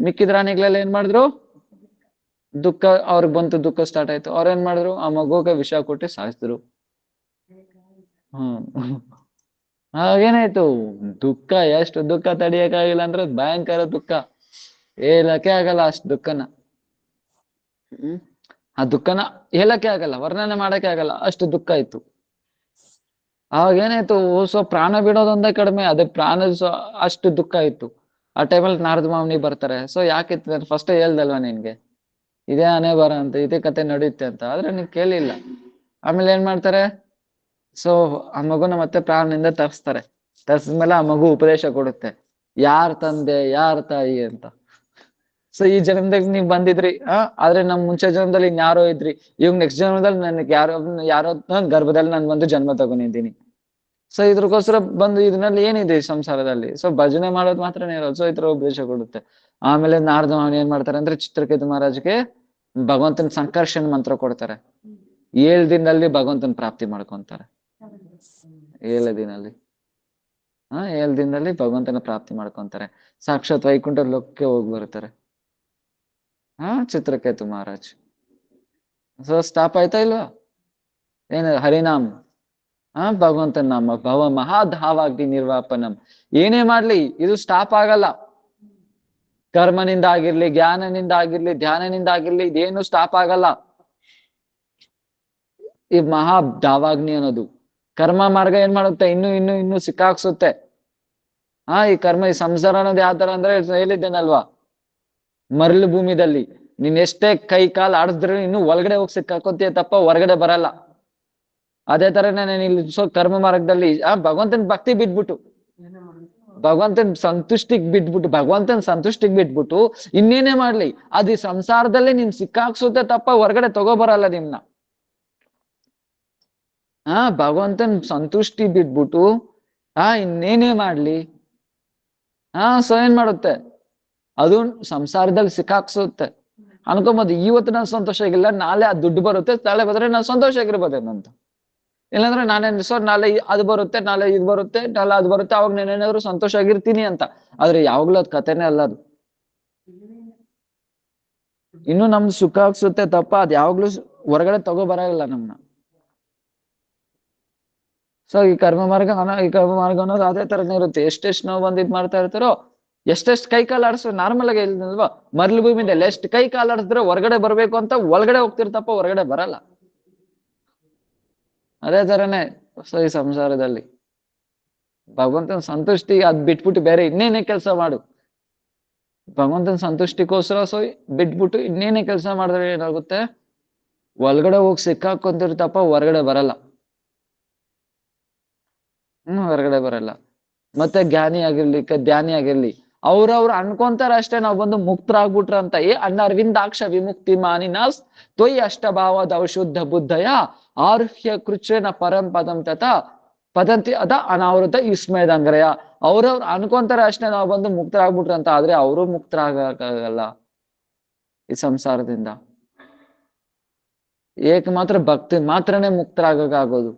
ಮಿಕ್ಕಿದ ರಾಣಿಗಳೆಲ್ಲ ಏನ್ ಮಾಡಿದ್ರು, ದುಃಖ ಅವ್ರಿಗೆ ಬಂತು, ದುಃಖ ಸ್ಟಾರ್ಟ್ ಆಯ್ತು. ಅವ್ರೇನ್ ಮಾಡಿದ್ರು, ಆ ಮಗುಗೆ ವಿಷ ಕೊಟ್ಟು ಸಾಯಿಸಿದ್ರು. ಏನಾಯ್ತು, ದುಃಖ, ಎಷ್ಟು ದುಃಖ ತಡಿಯಕ್ಕಾಗಿಲ್ಲ ಅಂದ್ರೆ ಭಯಂಕರ ದುಃಖ, ಹೇಳಕ್ಕೆ ಆಗಲ್ಲ ಅಷ್ಟು ದುಃಖನ. ಆ ದುಃಖನ ಹೇಳಕ್ಕೆ ಆಗಲ್ಲ, ವರ್ಣನೆ ಮಾಡಕ್ಕೆ ಆಗಲ್ಲ, ಅಷ್ಟು ದುಃಖ ಇತ್ತು. ಅವಾಗ ಏನಾಯ್ತು, ಸೊ ಪ್ರಾಣ ಬಿಡೋದೊಂದೇ ಕಡಿಮೆ, ಅದೇ ಪ್ರಾಣ ಅಷ್ಟು ದುಃಖ ಇತ್ತು. ಆ ಟೈಮಲ್ಲಿ ನಾರದ ಮಾಮನಿ ಬರ್ತಾರೆ. ಸೊ ಯಾಕಿತ್ತು, ಫಸ್ಟ್ ಹೇಳ್ದಲ್ವಾ ನಿನ್ಗೆ, ಇದೇ ಹಣೆ ಬರ ಅಂತ, ಇದೇ ಕತೆ ನಡೆಯುತ್ತೆ ಅಂತ, ಆದ್ರೆ ನೀವ್ ಕೇಳಿಲ್ಲ. ಆಮೇಲೆ ಏನ್ ಮಾಡ್ತಾರೆ, ಸೊ ಆ ಮಗುನ ಮತ್ತೆ ಪ್ರಾಣದಿಂದ ತರಿಸಿದ್ಮೇಲೆ ಆ ಮಗು ಉಪದೇಶ ಕೊಡುತ್ತೆ, ಯಾರ್ ತಂದೆ ಯಾರ್ ತಾಯಿ ಅಂತ. ಸೊ ಈ ಜನ್ಮದಾಗ ನೀವ್ ಬಂದಿದ್ರಿ, ಆದ್ರೆ ನಮ್ ಮುಂಚೆ ಜನ್ಮದಲ್ಲಿ ಇನ್ಯಾರೋ ಇದ್ರಿ, ಇವಾಗ ನೆಕ್ಸ್ಟ್ ಜನ್ಮದಲ್ಲಿ ನನಗೆ ಯಾರೋ ಗರ್ಭದಲ್ಲಿ ನಾನು ಬಂದು ಜನ್ಮ ತಗೊಂಡಿದ್ದೀನಿ. ಸೊ ಇದ್ರಗೋಸ್ಕರ ಬಂದು ಇದನ್ನಲ್ಲಿ ಏನಿದೆ ಈ ಸಂಸಾರದಲ್ಲಿ, ಸೊ ಭಜನೆ ಮಾಡೋದು ಮಾತ್ರನೇ ಇರೋದು. ಸೊ ಈ ತರ ಉಪದೇಶ ಕೊಡುತ್ತೆ. ಆಮೇಲೆ ನಾರದ ಮಾಮನಿ ಏನ್ ಮಾಡ್ತಾರೆ ಅಂದ್ರೆ ಚಿತ್ರಕೇತು ಮಹಾರಾಜ್ಗೆ ಭಗವಂತನ ಸಂಕರ್ಷಣ ಮಂತ್ರ ಕೊಡ್ತಾರೆ. 7 ದಿನದಲ್ಲಿ ಭಗವಂತನ ಪ್ರಾಪ್ತಿ ಮಾಡ್ಕೊಂತಾರೆ, 7 ದಿನಲ್ಲಿ. 7 ದಿನದಲ್ಲಿ ಭಗವಂತನ ಪ್ರಾಪ್ತಿ ಮಾಡ್ಕೊಂತಾರೆ, ಸಾಕ್ಷಾತ್ ವೈಕುಂಠ ಲೋಕಕ್ಕೆ ಹೋಗಿ ಬರ್ತಾರೆ. ಚಿತ್ರಕೇತು ಮಹಾರಾಜ್. ಸೊ ಸ್ಟಾಪ್ ಆಯ್ತಾ ಇಲ್ವಾ? ಏನ ಹರಿನಾಮ್, ಭಗವಂತನ ನಾಮ, ಭವ ಮಹಾಧಾವಾಗ್ನಿ ನಿರ್ವಾಪನಂ. ಏನೇ ಮಾಡ್ಲಿ ಇದು ಸ್ಟಾಪ್ ಆಗಲ್ಲ. ಕರ್ಮನಿಂದ ಆಗಿರ್ಲಿ, ಜ್ಞಾನನಿಂದ ಆಗಿರ್ಲಿ, ಧ್ಯಾನನಿಂದ ಆಗಿರ್ಲಿ, ಇದೇನು ಸ್ಟಾಪ್ ಆಗಲ್ಲ. ಈ ಮಹಾ ಧಾವಾಗ್ನಿ ಅನ್ನೋದು ಕರ್ಮ ಮಾರ್ಗ ಏನ್ ಮಾಡುತ್ತೆ, ಇನ್ನು ಇನ್ನು ಇನ್ನು ಸಿಕ್ಕಾಕ್ಸುತ್ತೆ. ಈ ಕರ್ಮ, ಈ ಸಂಸಾರ ಅನ್ನೋದು ಯಾವ ತರ ಅಂದ್ರೆ ಹೇಳಿದ್ದೇನಲ್ವಾ, ಮರಳು ಭೂಮಿದಲ್ಲಿ ನೀನ್ ಎಷ್ಟೇ ಕೈ ಕಾಲು ಆಡಿಸಿದ್ರೆ ಇನ್ನು ಒಳಗಡೆ ಹೋಗಿ ಸಿಕ್ಕಾಕೋತೀಯ ತಪ್ಪ ಹೊರಗಡೆ ಬರಲ್ಲ. ಅದೇ ತರನೇ ನಾನು ಇಲ್ಲಿ ಕರ್ಮ ಮಾರ್ಗದಲ್ಲಿ ಭಗವಂತನ ಭಕ್ತಿ ಬಿಟ್ಬಿಟ್ಟು, ಭಗವಂತನ ಸಂತುಷ್ಟಿಗೆ ಬಿಟ್ಬಿಟ್ಟು ಇನ್ನೇನೇ ಮಾಡ್ಲಿ ಅದು ಈ ಸಂಸಾರದಲ್ಲೇ ನೀನ್ ಸಿಕ್ಕಾಕ್ಸುತ್ತೆ ತಪ್ಪ ಹೊರಗಡೆ ತಗೋಬರಲ್ಲ ನಿಮ್ನ. ಭಗವಂತನ ಸಂತುಷ್ಟಿ ಬಿಟ್ಬಿಟ್ಟು ಇನ್ನೇನೇ ಮಾಡ್ಲಿ ಸೊ ಏನ್ ಮಾಡುತ್ತೆ, ಅದು ಸಂಸಾರದಲ್ಲಿ ಸಿಕ್ಕಾಕ್ಸುತ್ತೆ. ಅನ್ಕೊಂಬೋದು ಇವತ್ತು ನಾನು ಸಂತೋಷ ಆಗಿಲ್ಲ, ನಾಳೆ ಆ ದುಡ್ಡು ಬರುತ್ತೆ, ನಾಳೆ ಬಂದ್ರೆ ನಾನು ಸಂತೋಷ ಆಗಿರ್ಬೋದೇನಂತ. ಇಲ್ಲಾಂದ್ರೆ ನಾನೇನ್ ನಾಳೆ ಅದು ಬರುತ್ತೆ, ನಾಳೆ ಇದು ಬರುತ್ತೆ, ನಾಳೆ ಅದು ಬರುತ್ತೆ, ಅವಾಗ ನಾನೇನಾದ್ರು ಸಂತೋಷ ಆಗಿರ್ತೀನಿ ಅಂತ. ಆದ್ರೆ ಯಾವಾಗ್ಲೂ ಅದ್ ಕಥೆನೇ ಅಲ್ಲ ಅದು. ಇನ್ನು ನಮ್ದು ಸುಖ ಆಗ್ಸುತ್ತೆ ತಪ್ಪ ಅದ್ ಯಾವಾಗ್ಲೂ ಹೊರಗಡೆ ತಗೋ ಬರಲ್ಲ ನಮ್ನ. ಸೊ ಈ ಕರ್ಮ ಮಾರ್ಗ ಅನ್ನೋದು ಅದೇ ತರನೇ ಇರುತ್ತೆ. ಎಷ್ಟೆಷ್ಟು ನಾವು ಬಂದ್ ಇದ್ ಮಾಡ್ತಾ ಇರ್ತಾರೋ, ಎಷ್ಟೆಷ್ಟು ಕೈ ಕಾಲು ಆಡಿಸ್ರು ನಾರ್ಮಲ್ ಆಗಿ ಹೇಳಿದ್ನಲ್ವಾ, ಮರ್ಲು ಭೂಮಿದಲ್ಲಿ ಎಷ್ಟು ಕೈ ಕಾಲು ಆಡಿಸಿದ್ರೆ ಹೊರಗಡೆ ಬರ್ಬೇಕು ಅಂತ ಒಳಗಡೆ ಹೋಗ್ತಿರ್ತಪ್ಪ, ಹೊರಗಡೆ ಬರಲ್ಲ. ಅದೇ ತರನೇ ಸೊ ಈ ಸಂಸಾರದಲ್ಲಿ ಭಗವಂತನ ಸಂತುಷ್ಟಿ ಅದ್ ಬಿಟ್ಬಿಟ್ಟು ಬೇರೆ ಇನ್ನೇನೇ ಕೆಲಸ ಮಾಡು, ಭಗವಂತನ ಸಂತುಷ್ಟಿಗೋಸ್ಕರ ಸೊ ಬಿಟ್ಬಿಟ್ಟು ಇನ್ನೇನೇ ಕೆಲಸ ಮಾಡಿದ್ರೆ ಏನಾಗುತ್ತೆ, ಒಳಗಡೆ ಹೋಗಿ ಸಿಕ್ಕಾಕೊಂತಿರ್ತಪ್ಪ, ಹೊರಗಡೆ ಬರಲ್ಲ. ಹೊರಗಡೆ ಬರಲ್ಲ. ಮತ್ತೆ ಜ್ಞಾನಿ ಆಗಿರ್ಲಿ ಅವ್ರವ್ರು ಅನ್ಕೊಂತಾರ ಅಷ್ಟೇ, ನಾವ್ ಬಂದು ಮುಕ್ತರಾಗ್ಬಿಟ್ರ ಅಂತ. ಅಣ್ಣರ್ವಿಂದಾಕ್ಷ ವಿಮುಕ್ತಿ ಮಾನಿನಾಸ್ ತ್ವಯಿ ಅಷ್ಟಭಾವದ ಶುದ್ಧ ಬುದ್ಧಯ ಆರುಹ್ಯ ಕೃಚ್ಛೇನ ಪರಂ ಪದಂ ತಥ ಪದಂತಿ ಅದ ಅನಾವೃತ ವಿಸ್ಮಯದಂಗ್ರಯ. ಅವ್ರವ್ರು ಅನ್ಕೊಂತಾರ ಅಷ್ಟೇ, ನಾವ್ ಬಂದು ಮುಕ್ತರಾಗ್ಬಿಟ್ರ ಅಂತ. ಆದ್ರೆ ಅವರು ಮುಕ್ತರಾಗಲ್ಲ ಈ ಸಂಸಾರದಿಂದ. ಮಾತ್ರ ಭಕ್ತಿ ಮಾತ್ರನೇ ಮುಕ್ತರಾಗೋದು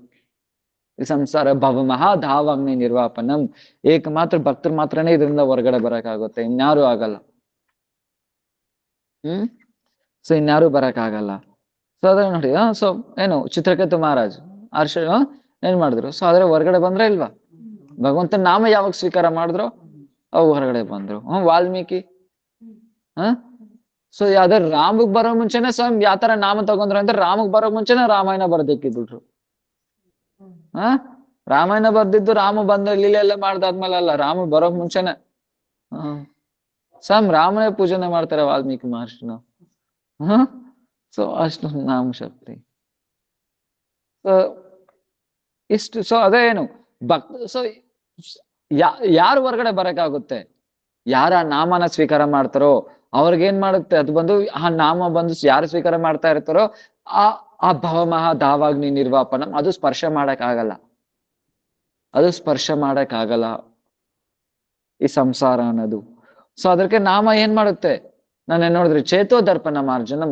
ಈ ಸಂಸಾರ. ಭವ ಮಹಾಧಾವಾಗ್ನಿ ನಿರ್ವಾಪನಂ. ಮಾತ್ರ ಭಕ್ತರು ಮಾತ್ರನೇ ಇದರಿಂದ ಹೊರಗಡೆ ಬರಕಾಗುತ್ತೆ, ಇನ್ಯಾರು ಆಗಲ್ಲ. ಸೊ ಇನ್ಯಾರು ಬರಕಾಗಲ್ಲ. ಸೊ ಅದ್ರ ನೋಡಿ, ಸೊ ಏನು ಚಿತ್ರಕೇತು ಮಹಾರಾಜ್ ಏನ್ ಮಾಡಿದ್ರು, ಸೊ ಆದ್ರೆ ಹೊರಗಡೆ ಬಂದ್ರ ಇಲ್ವಾ? ಭಗವಂತನ ನಾಮ ಯಾವಾಗ ಸ್ವೀಕಾರ ಮಾಡಿದ್ರು ಅವು ಹೊರಗಡೆ ಬಂದ್ರು. ವಾಲ್ಮೀಕಿ ಸೊ ಯಾವ್ದಾರ ರಾಮಗ್ ಬರೋ ಮುಂಚೆನೆ ಸ್ವಯಂ ಯಾತರ ನಾಮ ತಗೊಂಡ್ರು ಅಂದ್ರೆ, ರಾಮಗ್ ಬರೋ ಮುಂಚೆನೆ ರಾಮಾಯಣ ಬರ್ದಿಕ್ಕಿಬಿಟ್ರು. ರಾಮಾಯಣ ಬರ್ದಿದ್ದು ರಾಮ ಬಂದ ಲೀಲೆ ಎಲ್ಲ ಮಾಡ್ದಾದ್ಮೇಲೆ ಅಲ್ಲ, ರಾಮ ಬರೋಕ್ ಮುಂಚೆನೆ ಸ್ವಯಂ ರಾಮನೇ ಪೂಜನೆ ಮಾಡ್ತಾರೆ ವಾಲ್ಮೀಕಿ ಮಹರ್ಷಿನ. ಸೊ ಅಷ್ಟು ನಾಮ ಶಕ್ತಿ. ಸೊ ಇಷ್ಟು. ಸೊ ಅದೇ ಏನು ಸೊ ಯಾರು ಹೊರಗಡೆ ಬರಕಾಗುತ್ತೆ, ಯಾರ ನಾಮನ ಸ್ವೀಕಾರ ಮಾಡ್ತಾರೋ ಅವ್ರಿಗೇನ್ ಮಾಡುತ್ತೆ, ಅದು ಬಂದು ಆ ನಾಮ ಬಂದು ಯಾರು ಸ್ವೀಕಾರ ಮಾಡ್ತಾ ಇರ್ತಾರೋ ಆ ಭವ ಮಹಾ ಧಾವಾಗ್ನಿ ನಿರ್ವಾಪನಂ, ಅದು ಸ್ಪರ್ಶ ಮಾಡಕ್ಕಾಗಲ್ಲ. ಈ ಸಂಸಾರ ಅನ್ನೋದು. ಸೊ ಅದಕ್ಕೆ ನಾಮ ಏನ್ ಮಾಡುತ್ತೆ, ನಾನು ನೋಡಿದ್ರಿ ಚೇತೋ ದರ್ಪಣ ಮಾರ್ಜನಂ,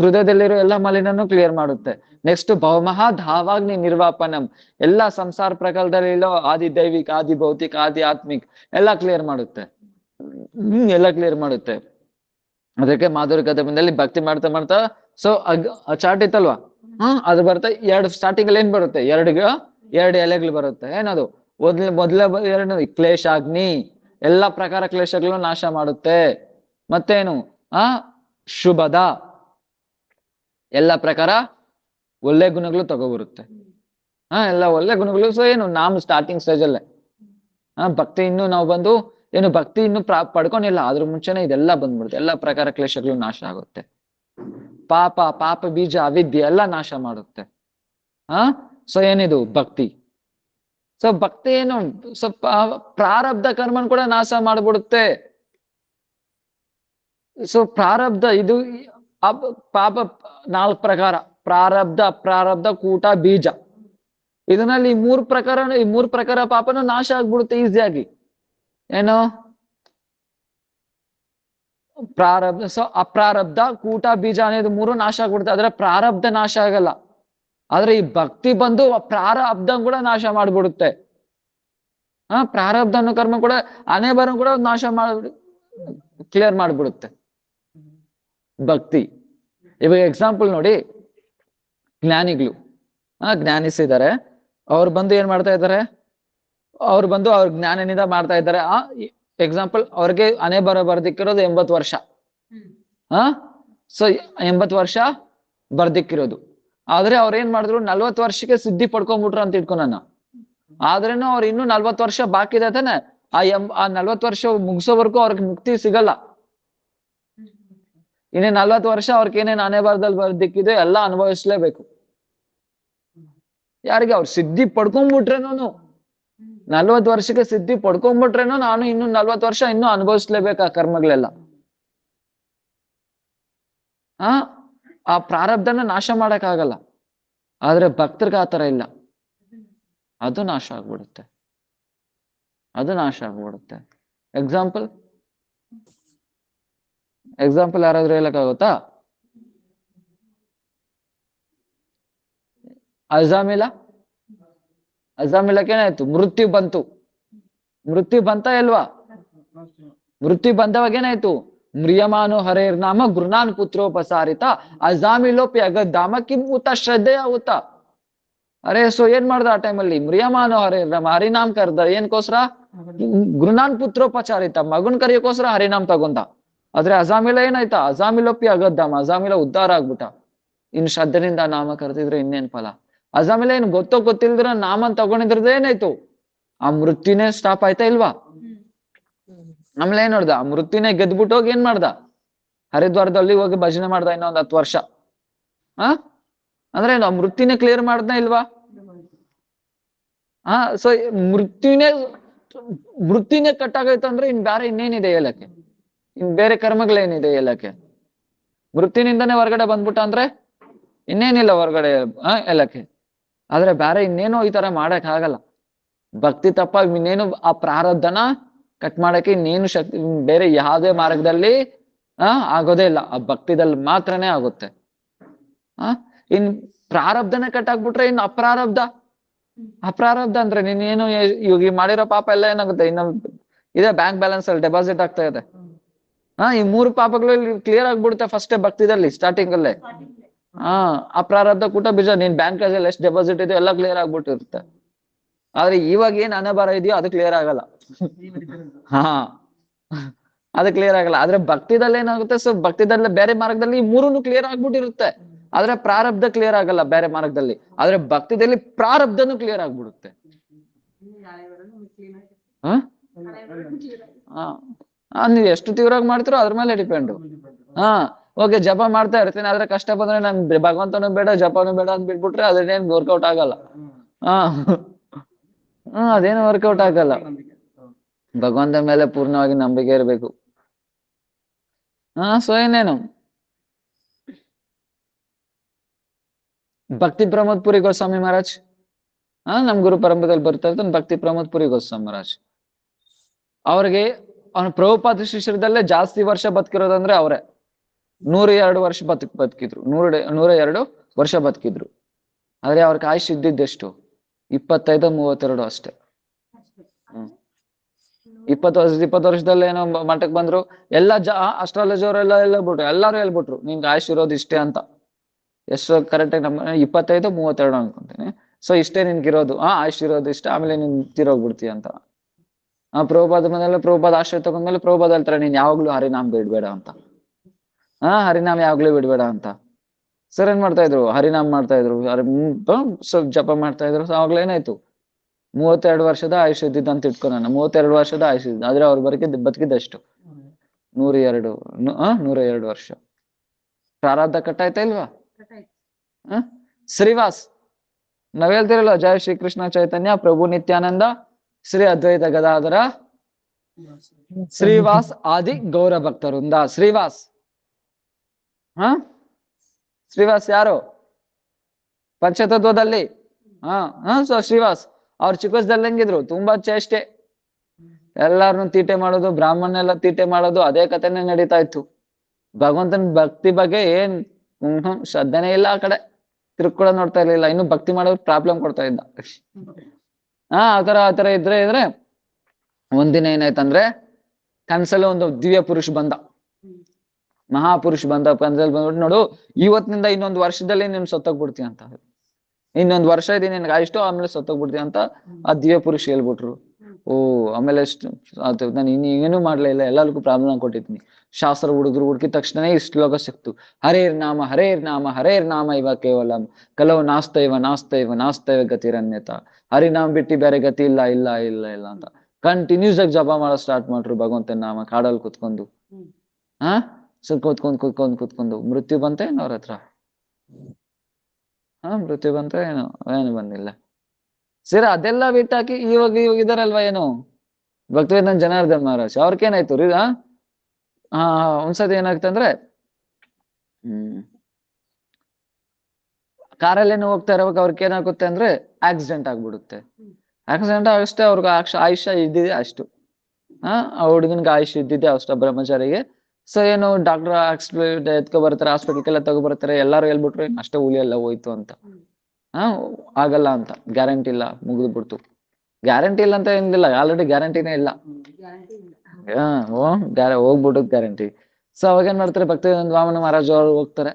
ಹೃದಯದಲ್ಲಿರೋ ಎಲ್ಲ ಮಲಿನನ್ನು ಕ್ಲಿಯರ್ ಮಾಡುತ್ತೆ. ನೆಕ್ಸ್ಟ್ ಭವಮಹಾ ಧಾವಾಗ್ನಿ ನಿರ್ವಾಪನಂ, ಎಲ್ಲಾ ಸಂಸಾರ ಪ್ರಕಾರದಲ್ಲಿ ಇಲ್ಲೋ ಆದಿ ದೈವಿಕ್, ಆದಿ ಭೌತಿಕ, ಆದಿ ಆತ್ಮಿಕ್ ಎಲ್ಲ ಕ್ಲಿಯರ್ ಮಾಡುತ್ತೆ. ಅದಕ್ಕೆ ಮಾಧುರ ಕಥೆಯಲ್ಲಿ ಭಕ್ತಿ ಮಾಡ್ತಾ ಮಾಡ್ತಾ ಸೊ ಚಾರ್ಟ್ ಇತ್ತಲ್ವಾ, ಅದು ಬರುತ್ತೆ. ಸ್ಟಾರ್ಟಿಂಗ್ ಅಲ್ಲಿ ಏನ್ ಬರುತ್ತೆ, ಎರಡು ಎಲೆಗಳು ಬರುತ್ತೆ. ಏನದು ಮೊದ್ಲ ಎರಡು ಕ್ಲೇಶಾಗ್ನಿ, ಎಲ್ಲಾ ಪ್ರಕಾರ ಕ್ಲೇಶಗಳನ್ನು ನಾಶ ಮಾಡುತ್ತೆ. ಮತ್ತೇನು ಶುಭದ, ಎಲ್ಲ ಪ್ರಕಾರ ಒಳ್ಳೆ ಗುಣಗಳು ತಗೋಬರುತ್ತೆ. ಎಲ್ಲ ಒಳ್ಳೆ ಗುಣಗಳು. ಸೊ ಏನು ನಾಮ ಸ್ಟಾರ್ಟಿಂಗ್ ಸ್ಟೇಜ್ ಅಲ್ಲೇ ಭಕ್ತಿ ಇನ್ನು ನಾವು ಬಂದು ಏನು ಭಕ್ತಿ ಇನ್ನು ಪಡ್ಕೊಂಡಿಲ್ಲ, ಅದ್ರ ಮುಂಚೆನೆ ಇದೆಲ್ಲ ಬಂದ್ಬಿಡುತ್ತೆ. ಎಲ್ಲ ಪ್ರಕಾರ ಕ್ಲೇಶಗಳು ನಾಶ ಆಗುತ್ತೆ. ಪಾಪ ಬೀಜ ಅವಿದ್ಯೆ ಎಲ್ಲ ನಾಶ ಮಾಡುತ್ತೆ. ಸೊ ಏನಿದು ಭಕ್ತಿ. ಸೊ ಭಕ್ತಿ ಏನು, ಸ್ವಲ್ಪ ಪ್ರಾರಬ್ಧ ಕರ್ಮನ್ ಕೂಡ ನಾಶ ಮಾಡ್ಬಿಡುತ್ತೆ. ಸೊ ಪ್ರಾರಬ್ಧ ಇದು ಪಾಪ 4 ಪ್ರಕಾರ: ಪ್ರಾರಬ್ಧ, ಅಪ್ರಾರಬ್ಧ, ಕೂಟ, ಬೀಜ. ಇದರಲ್ಲಿ ಈ ಮೂರ್ ಪ್ರಕಾರ ಪಾಪನು ನಾಶ ಆಗ್ಬಿಡುತ್ತೆ ಈಸಿಯಾಗಿ. ಏನು ಪ್ರಾರಬ್ಧ, ಸೊ ಅಪ್ರಾರಬ್ಧ, ಕೂಟ, ಬೀಜ ಅನ್ನೋದು 3 ನಾಶ ಆಗ್ಬಿಡುತ್ತೆ. ಆದ್ರೆ ಪ್ರಾರಬ್ಧ ನಾಶ ಆಗಲ್ಲ. ಆದ್ರೆ ಈ ಭಕ್ತಿ ಬಂದು ಪ್ರಾರಬ್ಧ ಕೂಡ ನಾಶ ಮಾಡ್ಬಿಡುತ್ತೆ. ಪ್ರಾರಬ್ಧ ಅನ್ನೋ ಕರ್ಮ ಕೂಡ ಹಣೆ ಬರ ಕೂಡ ನಾಶ ಮಾಡಿ ಕ್ಲಿಯರ್ ಮಾಡ್ಬಿಡುತ್ತೆ ಭಕ್ತಿ. ಇವಾಗ ಎಕ್ಸಾಂಪಲ್ ನೋಡಿ, ಜ್ಞಾನಿಗಳು ಜ್ಞಾನಿಸಿದ್ದಾರೆ, ಅವ್ರು ಬಂದು ಏನ್ ಮಾಡ್ತಾ ಇದ್ದಾರೆ, ಅವ್ರು ಬಂದು ಅವ್ರ ಜ್ಞಾನನಿಂದ ಮಾಡ್ತಾ ಇದ್ದಾರೆ. ಎಕ್ಸಾಂಪಲ್ ಅವ್ರಿಗೆ ಹಣೆ ಬರ ಬರ್ದಿಕ್ಕಿರೋದು 80 ವರ್ಷ. ಸೊ 80 ವರ್ಷ ಬರ್ದಿಕ್ಕಿರೋದು. ಆದ್ರೆ ಅವ್ರ ಏನ್ ಮಾಡಿದ್ರು 40 ವರ್ಷಕ್ಕೆ ಸಿದ್ಧಿ ಪಡ್ಕೊಂಡ್ಬಿಟ್ರು ಅಂತ ಇಟ್ಕೊಳಣ. ಆದ್ರೇನು ಅವ್ರು ಇನ್ನೂ 40 ವರ್ಷ ಬಾಕಿ ಇದೆ ತಾನೆ. ಆ 40 ವರ್ಷ ಮುಗಿಸೋವರೆಗೂ ಅವ್ರಿಗೆ ಮುಕ್ತಿ ಸಿಗಲ್ಲ. ಇನ್ನೇ 40 ವರ್ಷ ಅವ್ರಿಗೆ ಏನೇನ್ ಹಣೆ ಬರದಲ್ಲಿ ಬರ್ದಿಕ್ಕಿದೆ ಎಲ್ಲ ಅನುಭವಿಸ್ಲೇಬೇಕು. ಯಾರಿಗೆ? ಅವ್ರು ಸಿದ್ಧಿ ಪಡ್ಕೊಂಡ್ಬಿಟ್ರೇನು, 40 ವರ್ಷಕ್ಕೆ ಸಿದ್ಧಿ ಪಡ್ಕೊಂಡ್ಬಿಟ್ರೇನು ನಾನು ಇನ್ನು 40 ವರ್ಷ ಇನ್ನೂ ಅನುಭವಿಸ್ಲೇಬೇಕು ಆ ಕರ್ಮಗಳೆಲ್ಲ. ಆ ಪ್ರಾರಬ್ಧನ ನಾಶ ಮಾಡಕ್ ಆಗಲ್ಲ. ಆದ್ರೆ ಭಕ್ತರ್ಗ ಆತರ ಇಲ್ಲ, ಅದು ನಾಶ ಆಗ್ಬಿಡುತ್ತೆ, ಅದು ನಾಶ ಆಗ್ಬಿಡುತ್ತೆ. ಎಕ್ಸಾಂಪಲ್ ಯಾರಾದ್ರೂ ಹೇಳಕ್ಕಾಗುತ್ತಾ? ಅಜಾಮಿಲಕ್ಕೇನಾಯ್ತು? ಮೃತ್ಯು ಬಂತು. ಮೃತ್ಯು ಬಂತ ಇಲ್ವಾ? ಮೃತ್ಯು ಬಂದವಾಗ ಏನಾಯ್ತು? ಮ್ರಿಯಮಾನು ಹರೇರ್ ನಾಮ ಗುರುನಾನ್ ಪುತ್ರೋಪಸಾರಿತ ಅಜಾಮಿಲೋಪಿ ಅಗದ್ದಾಮ ಕಿಂ ಉತ ಶ್ರದ್ಧೆಯ ಉತ. ಅರೆ ಸೊ ಏನ್ ಮಾಡ್ದ ಆ ಟೈಮಲ್ಲಿ? ಮ್ರಿಯಮಾನು ಹರೇರ್ ನಾಮ ಹರಿನಾಮ್ ಕರ್ದ. ಏನ್ಕೋಸ್ಕರ? ಗುರುನಾನ್ ಪುತ್ರೋಪಚಾರಿತ, ಮಗನ್ ಕರಿಯೋಕೋಸ್ಕರ ಹರಿನಾಮ್ ತಗೊಂಡ. ಆದ್ರೆ ಅಜಾಮಿಲ ಏನಾಯ್ತಾ? ಅಜಾಮಿಲೋಪಿ ಅಗದ್ದಾಮ, ಅಜಾಮಿಲ ಉದ್ಧಾರ ಆಗ್ಬಿಟ್ಟ. ಇನ್ ಶ್ರದ್ಧೆನಿಂದ ನಾಮ ಕರೆದಿದ್ರೆ ಇನ್ನೇನ್ ಫಲ? ಅಜಾಮಿಲ ಏನ್ ಗೊತ್ತೋ ಗೊತ್ತಿಲ್ದಿರ ನಾಮ ತಗೊಂಡಿದ್ರದ್ದು ಏನಾಯ್ತು? ಆ ಮೃತ್ಯುನೇ ಸ್ಟಾಪ್ ಆಯ್ತಾ ಇಲ್ವಾ? ಆಮೇಲೆ ಏನ್ ನೋಡ್ದ? ಆ ಮೃತ್ಯುನೇ ಗೆದ್ಬಿಟ್ಟು ಹೋಗಿ ಏನ್ ಮಾಡ್ದ? ಹರಿದ್ವಾರದಲ್ಲಿ ಹೋಗಿ ಭಜನೆ ಮಾಡ್ದ ಇನ್ನೊಂದ್ 10 ವರ್ಷ. ಅಂದ್ರೆ ಆ ಮೃತ್ಯುನೇ ಕ್ಲಿಯರ್ ಮಾಡ್ದ ಇಲ್ವಾ? ಸೊ ಮೃತ್ಯುನೇ ಕಟ್ಟಾಗೈತೆ ಅಂದ್ರೆ ಇನ್ ಬೇರೆ ಇನ್ನೇನಿದೆ ಹೇಳಕ್ಕೆ? ಇನ್ ಬೇರೆ ಕರ್ಮಗಳೇನಿದೆ ಹೇಳಕ್ಕೆ? ಮೃತ್ಯುನಿಂದನೇ ಹೊರಗಡೆ ಬಂದ್ಬಿಟ್ಟ ಅಂದ್ರೆ ಇನ್ನೇನಿಲ್ಲ ಹೊರಗಡೆ ಹೇಳಕ್ಕೆ. ಆದ್ರೆ ಬೇರೆ ಇನ್ನೇನು ಈ ತರ ಮಾಡಕ್ ಆಗಲ್ಲ. ಭಕ್ತಿ ತಪ್ಪ ಇನ್ನೇನು ಆ ಪ್ರಾರಬ್ಧನ ಕಟ್ ಮಾಡಕ್ಕೆ ಇನ್ನೇನು ಶಕ್ತಿ ಬೇರೆ ಯಾವುದೇ ಮಾರ್ಗದಲ್ಲಿ ಆಗೋದೇ ಇಲ್ಲ. ಆ ಭಕ್ತಿದಲ್ಲಿ ಮಾತ್ರನೇ ಆಗುತ್ತೆ. ಇನ್ ಪ್ರಾರಬ್ಧನ ಕಟ್ ಆಗ್ಬಿಟ್ರೆ ಇನ್ನು ಅಪ್ರಾರಬ್ಧ ಅಂದ್ರೆ ನೀನೇನು ಇವಾಗ ಮಾಡಿರೋ ಪಾಪ ಎಲ್ಲ ಏನಾಗುತ್ತೆ? ಇನ್ನು ಇದೇ ಬ್ಯಾಂಕ್ ಬ್ಯಾಲೆನ್ಸ್ ಅಲ್ಲಿ ಡೆಪಾಸಿಟ್ ಆಗ್ತಾ ಇದೆ. ಈ 3 ಪಾಪಗಳು ಕ್ಲಿಯರ್ ಆಗ್ಬಿಡುತ್ತೆ ಫಸ್ಟೇ ಭಕ್ತಿದಲ್ಲಿ, ಸ್ಟಾರ್ಟಿಂಗ್ ಅಲ್ಲೇ. ಅಪ್ರಾರಬ್ಧ ಕೂಟ ಬೀಜ ನೀನ್ ಬ್ಯಾಂಕ್ ಅಲ್ಲಿ ಎಷ್ಟು ಡೆಪಾಸಿಟ್ ಇದೆಯೋ ಎಲ್ಲ ಕ್ಲಿಯರ್ ಆಗ್ಬಿಟ್ಟಿರುತ್ತೆ. ಆದ್ರೆ ಇವಾಗ ಏನ್ ಹಣ ಬರ ಇದೆಯೋ ಅದು ಕ್ಲಿಯರ್ ಆಗಲ್ಲ. ಅದು ಕ್ಲಿಯರ್ ಆಗಲ್ಲ. ಆದ್ರೆ ಭಕ್ತಿದಲ್ಲಿ ಏನಾಗುತ್ತೆ? ಸೊ ಭಕ್ತಿದಲ್ಲಿ ಬೇರೆ ಮಾರ್ಗದಲ್ಲಿ ಈ 3 ಕ್ಲಿಯರ್ ಆಗ್ಬಿಟ್ಟಿರುತ್ತೆ. ಆದ್ರೆ ಪ್ರಾರಬ್ಧ ಕ್ಲಿಯರ್ ಆಗಲ್ಲ ಬೇರೆ ಮಾರ್ಗದಲ್ಲಿ. ಆದ್ರೆ ಭಕ್ತಿದಲ್ಲಿ ಪ್ರಾರಬ್ಧನು ಕ್ಲಿಯರ್ ಆಗ್ಬಿಡುತ್ತೆ. ನೀವ್ ಎಷ್ಟು ತೀವ್ರವಾಗಿ ಮಾಡ್ತಿರೋ ಅದ್ರ ಮೇಲೆ ಡಿಪೆಂಡ್. ಓಕೆ, ಜಪ ಮಾಡ್ತಾ ಇರ್ತೀನಿ, ಆದ್ರೆ ಕಷ್ಟ ಬಂದ್ರೆ ನನ್ ಭಗವಂತನೂ ಬೇಡ ಜಪನೂ ಬೇಡ ಅಂತ ಬಿಟ್ಬಿಟ್ರೆ ಅದೇನೇನ್ ವರ್ಕೌಟ್ ಆಗಲ್ಲ. ಅದೇನು ವರ್ಕೌಟ್ ಆಗಲ್ಲ. ಭಗವಂತನ ಮೇಲೆ ಪೂರ್ಣವಾಗಿ ನಂಬಿಕೆ ಇರಬೇಕು. ಸೊ ಏನೇನು ಭಕ್ತಿ ಪ್ರಮೋದ್ ಪುರಿ ಗೋಸ್ವಾಮಿ ಮಹಾರಾಜ್, ನಮ್ ಗುರು ಪರಂಪರೆಯಲ್ಲಿ ಬರ್ತಾ ಇರ್ತಾನೆ ಭಕ್ತಿ ಪ್ರಮೋದ್ ಪುರಿ ಗೋಸ್ವಾಮಿ ಮಹಾರಾಜ್. ಅವ್ರಿಗೆ ಅವನ ಪ್ರಭುಪಾದ ಶಿಷ್ಯರದಲ್ಲೇ ಜಾಸ್ತಿ ವರ್ಷ ಬದುಕಿರೋದಂದ್ರೆ ಅವರೇ. 102 ವರ್ಷ ಬದುಕಿದ್ರು. 102 ವರ್ಷ ಬದುಕಿದ್ರು. ಆದ್ರೆ ಅವ್ರಿಗೆ ಆಯುಷ್ ಇದ್ದಿದ್ದೆಷ್ಟು? 25-32 ಅಷ್ಟೇ. 20 ವರ್ಷದಲ್ಲಿ ಏನೋ ಮಠಕ್ಕೆ ಬಂದ್ರು. ಎಲ್ಲ ಅಸ್ಟ್ರಾಲಜಿ ಅವರೆಲ್ಲ ಹೇಳ್ಬಿಟ್ರು, ಎಲ್ಲಾರು ಹೇಳ್ಬಿಟ್ರು ನಿಂಗೆ ಆಯುಷ್ ಇರೋದು ಇಷ್ಟೇ ಅಂತ. ಎಷ್ಟು ಕರೆಕ್ಟ್ ಆಗಿ ನಮ್ಮ 25-32 ಅನ್ಕೊಂತೀನಿ. ಸೊ ಇಷ್ಟೇ ನಿನ್ಗಿರೋದು, ಆಯುಷ್ ಇರೋದು ಇಷ್ಟ, ಆಮೇಲೆ ನೀನ್ ತೀರೋಗ್ಬಿಡ್ತೀಯ ಅಂತ. ಪ್ರಭುಪಾದ ಮನೆಯಲ್ಲ ಪ್ರಭುಪಾದ ಆಶ್ರಯ ತಗೊಂಡ್ಮೇಲೆ ಪ್ರಭುಪಾದ ಹೇಳ್ತಾರೆ ನೀನ್ ಯಾವಾಗ್ಲೂ ಹರಿನಾಮ್ ಬಿಡ್ಬೇಡ ಅಂತ. ಹರಿನಾಮ್ ಯಾವಾಗ್ಲೂ ಬಿಡ್ಬೇಡ ಅಂತ. ಸರ್ ಏನ್ ಮಾಡ್ತಾ ಇದ್ರು? ಹರಿನಾಮ್ ಮಾಡ್ತಾ ಇದ್ರು, ಸ್ವಲ್ಪ ಜಪ ಮಾಡ್ತಾ ಇದ್ರು. ಅವಾಗ್ಲೂ ಏನಾಯ್ತು? 32 ವರ್ಷದ ಆಯುಷ್ ಇದ್ದಿದ್ದು ಅಂತ ಇಟ್ಕೊಳೋಣ. 32 ವರ್ಷದ ಆಯುಷ್ ಇದ್ದು. ಆದ್ರೆ ಅವ್ರು ಬದುಕಿದ್ದಷ್ಟು 102 ವರ್ಷ. ಪ್ರಾರಬ್ಧ ಕಟ್ಟಾಯ್ತಾ ಇಲ್ವಾ? ಶ್ರೀವಾಸ್ ನಾವ್ ಹೇಳ್ತಿರಲ್ಲ, ಜಯ ಶ್ರೀ ಕೃಷ್ಣ ಚೈತನ್ಯ ಪ್ರಭು ನಿತ್ಯಾನಂದ ಶ್ರೀ ಅದ್ವೈತ ಗದಾಧರ ಶ್ರೀವಾಸ್ ಆದಿ ಗೌರ ಭಕ್ತರಿಂದ. ಶ್ರೀವಾಸ್ ಶ್ರೀವಾಸ್ ಯಾರು? ಪಂಚತತ್ವದಲ್ಲಿ. ಸೊ ಶ್ರೀವಾಸ್ ಅವ್ರ ಚಿಕ್ಕದಲ್ಲಿ ಹೆಂಗಿದ್ರು? ತುಂಬಾ ಚೇಷ್ಟೆ, ಎಲ್ಲಾರನ್ನು ತೀಟೆ ಮಾಡೋದು, ಬ್ರಾಹ್ಮಣನೆಲ್ಲ ತೀಟೆ ಮಾಡೋದು, ಅದೇ ಕಥೆನೇ ನಡೀತಾ ಇತ್ತು. ಭಗವಂತನ ಭಕ್ತಿ ಬಗ್ಗೆ ಏನ್ ಶ್ರದ್ಧೆನೇ ಇಲ್ಲ. ಆ ಕಡೆ ತಿರುಗ್ ಕೂಡ ನೋಡ್ತಾ ಇರ್ಲಿಲ್ಲ. ಇನ್ನು ಭಕ್ತಿ ಮಾಡೋದು ಪ್ರಾಬ್ಲಮ್ ಕೊಡ್ತಾ ಇದ್ದ. ಆತರ ಇದ್ರೆ ಒಂದಿನ ಏನಾಯ್ತಂದ್ರೆ ಕನ್ಸಲ್ಲಿ ಒಂದು ದಿವ್ಯ ಪುರುಷ ಬಂದ, ಮಹಾಪುರುಷ ಬಂದ. ಕನ್ಸಲ್ಲಿ ಬಂದ್ಬಿಟ್ಟು ನೋಡು, ಇವತ್ತಿನಿಂದ ಇನ್ನೊಂದು ವರ್ಷದಲ್ಲಿ ನೀನ್ ಸತ್ತೋಗ್ಬಿಡ್ತೀಯ ಅಂತ. ಇನ್ನೊಂದು ವರ್ಷ ಇದೆ ನಿನ್ಗೆ ಆಯ್ತು, ಆಮೇಲೆ ಸತ್ತೋಗ್ಬಿಡ್ತೀಯ ಅಂತ ಆ ದಿವ್ಯ ಪುರುಷ ಹೇಳ್ಬಿಟ್ರು. ಓ, ಆಮೇಲೆ ಅದು ನಾನು ಏನು ಮಾಡ್ಲೇ ಇಲ್ಲ, ಎಲ್ಲರಿಗೂ ಪ್ರಾಬ್ಲಮ್ ಕೊಟ್ಟಿದ್ದೀನಿ. ಶಾಸ್ತ್ರ ಹುಡುಕಿದ ತಕ್ಷಣ ಈ ಶ್ಲೋಕ ಸಿಕ್ತು. ಹರೇರ್ ನಾಮ ಹರೇರ್ ನಾಮ ಹರೇರ್ ನಾಮ ಇವ ಕೇವಲ ಕಲವು ನಾಸ್ತೈವ ಗತಿರನ್ಯತ. ಹರಿನಾಮ ಬಿಟ್ಟು ಬೇರೆ ಗತಿ ಇಲ್ಲ ಇಲ್ಲ ಇಲ್ಲ ಇಲ್ಲ ಅಂತ ಕಂಟಿನ್ಯೂಸ್ ಆಗಿ ಜಪ ಮಾಡೋ ಸ್ಟಾರ್ಟ್ ಮಾಡ್ರು ಭಗವಂತನ ನಾಮ ಕಾಡಲ್ಲಿ ಕುತ್ಕೊಂಡು. ಕುತ್ಕೊಂಡು ಮೃತ್ಯು ಬಂತ ಏನೋ ಅವ್ರ ಹತ್ರ. ಮೃತ್ಯು ಬಂತ ಏನು ಬಂದಿಲ್ಲ. ಸರಿ, ಅದೆಲ್ಲ ಬಿಟ್ಟಾಕಿ ಇವಾಗ ಇದಾರಲ್ವಾ ಏನು ಭಕ್ತವೇದಾಂತ ಜನಾರ್ದನ್ ಮಹಾರಾಜ್, ಅವ್ರಿಗೇನಾಯ್ತು ರೀ? ಒಂದ್ಸತಿ ಏನಾಗ್ತಂದ್ರೆ ಕಾರಲ್ಲೇನು ಹೋಗ್ತಾ ಇರೋವಾಗ ಅವ್ರಿಗೆ ಏನಾಗುತ್ತೆ ಅಂದ್ರೆ ಆಕ್ಸಿಡೆಂಟ್ ಆಗ್ಬಿಡುತ್ತೆ. ಆಕ್ಸಿಡೆಂಟ್ ಅಷ್ಟೇ, ಅವ್ರಿಗೆ ಆಯುಷ್ಯ ಇದ್ದಿದೆ ಅಷ್ಟು. ಆ ಹುಡುಗನ್ಗೆ ಆಯುಷ್ಯ ಇದ್ದಿದ್ದೆ ಅಷ್ಟ ಬ್ರಹ್ಮಚಾರಿಗೆ. ಸೊ ಏನು ಡಾಕ್ಟರ್ ಎತ್ಕೊ ಬರ್ತಾರೆ, ಹಾಸ್ಪಿಟಲ್ಗೆಲ್ಲ ತಗೋ ಬರ್ತಾರೆ. ಎಲ್ಲಾರು ಹೇಳ್ಬಿಟ್ರು ಅಷ್ಟೇ, ಹುಲಿ ಎಲ್ಲ ಹೋಯ್ತು ಅಂತ. ಆಗಲ್ಲ ಅಂತ, ಗ್ಯಾರಂಟಿ ಇಲ್ಲ, ಮುಗಿದ್ಬಿಡ್ತು. ಗ್ಯಾರಂಟಿ ಇಲ್ಲ ಅಂತ ಏನಿಲ್ಲ, ಆಲ್ರೆಡಿ ಗ್ಯಾರಂಟಿನೇ ಇಲ್ಲ. ಹೋಗ್ಬಿಟ್ಟು ಗ್ಯಾರಂಟಿ. ಸೊ ಅವಾಗ ಏನ್ ಮಾಡ್ತಾರೆ, ಭಕ್ತವೇದಾಂತ ವಾಮನ ಮಹಾರಾಜ್ ಅವ್ರು ಹೋಗ್ತಾರೆ.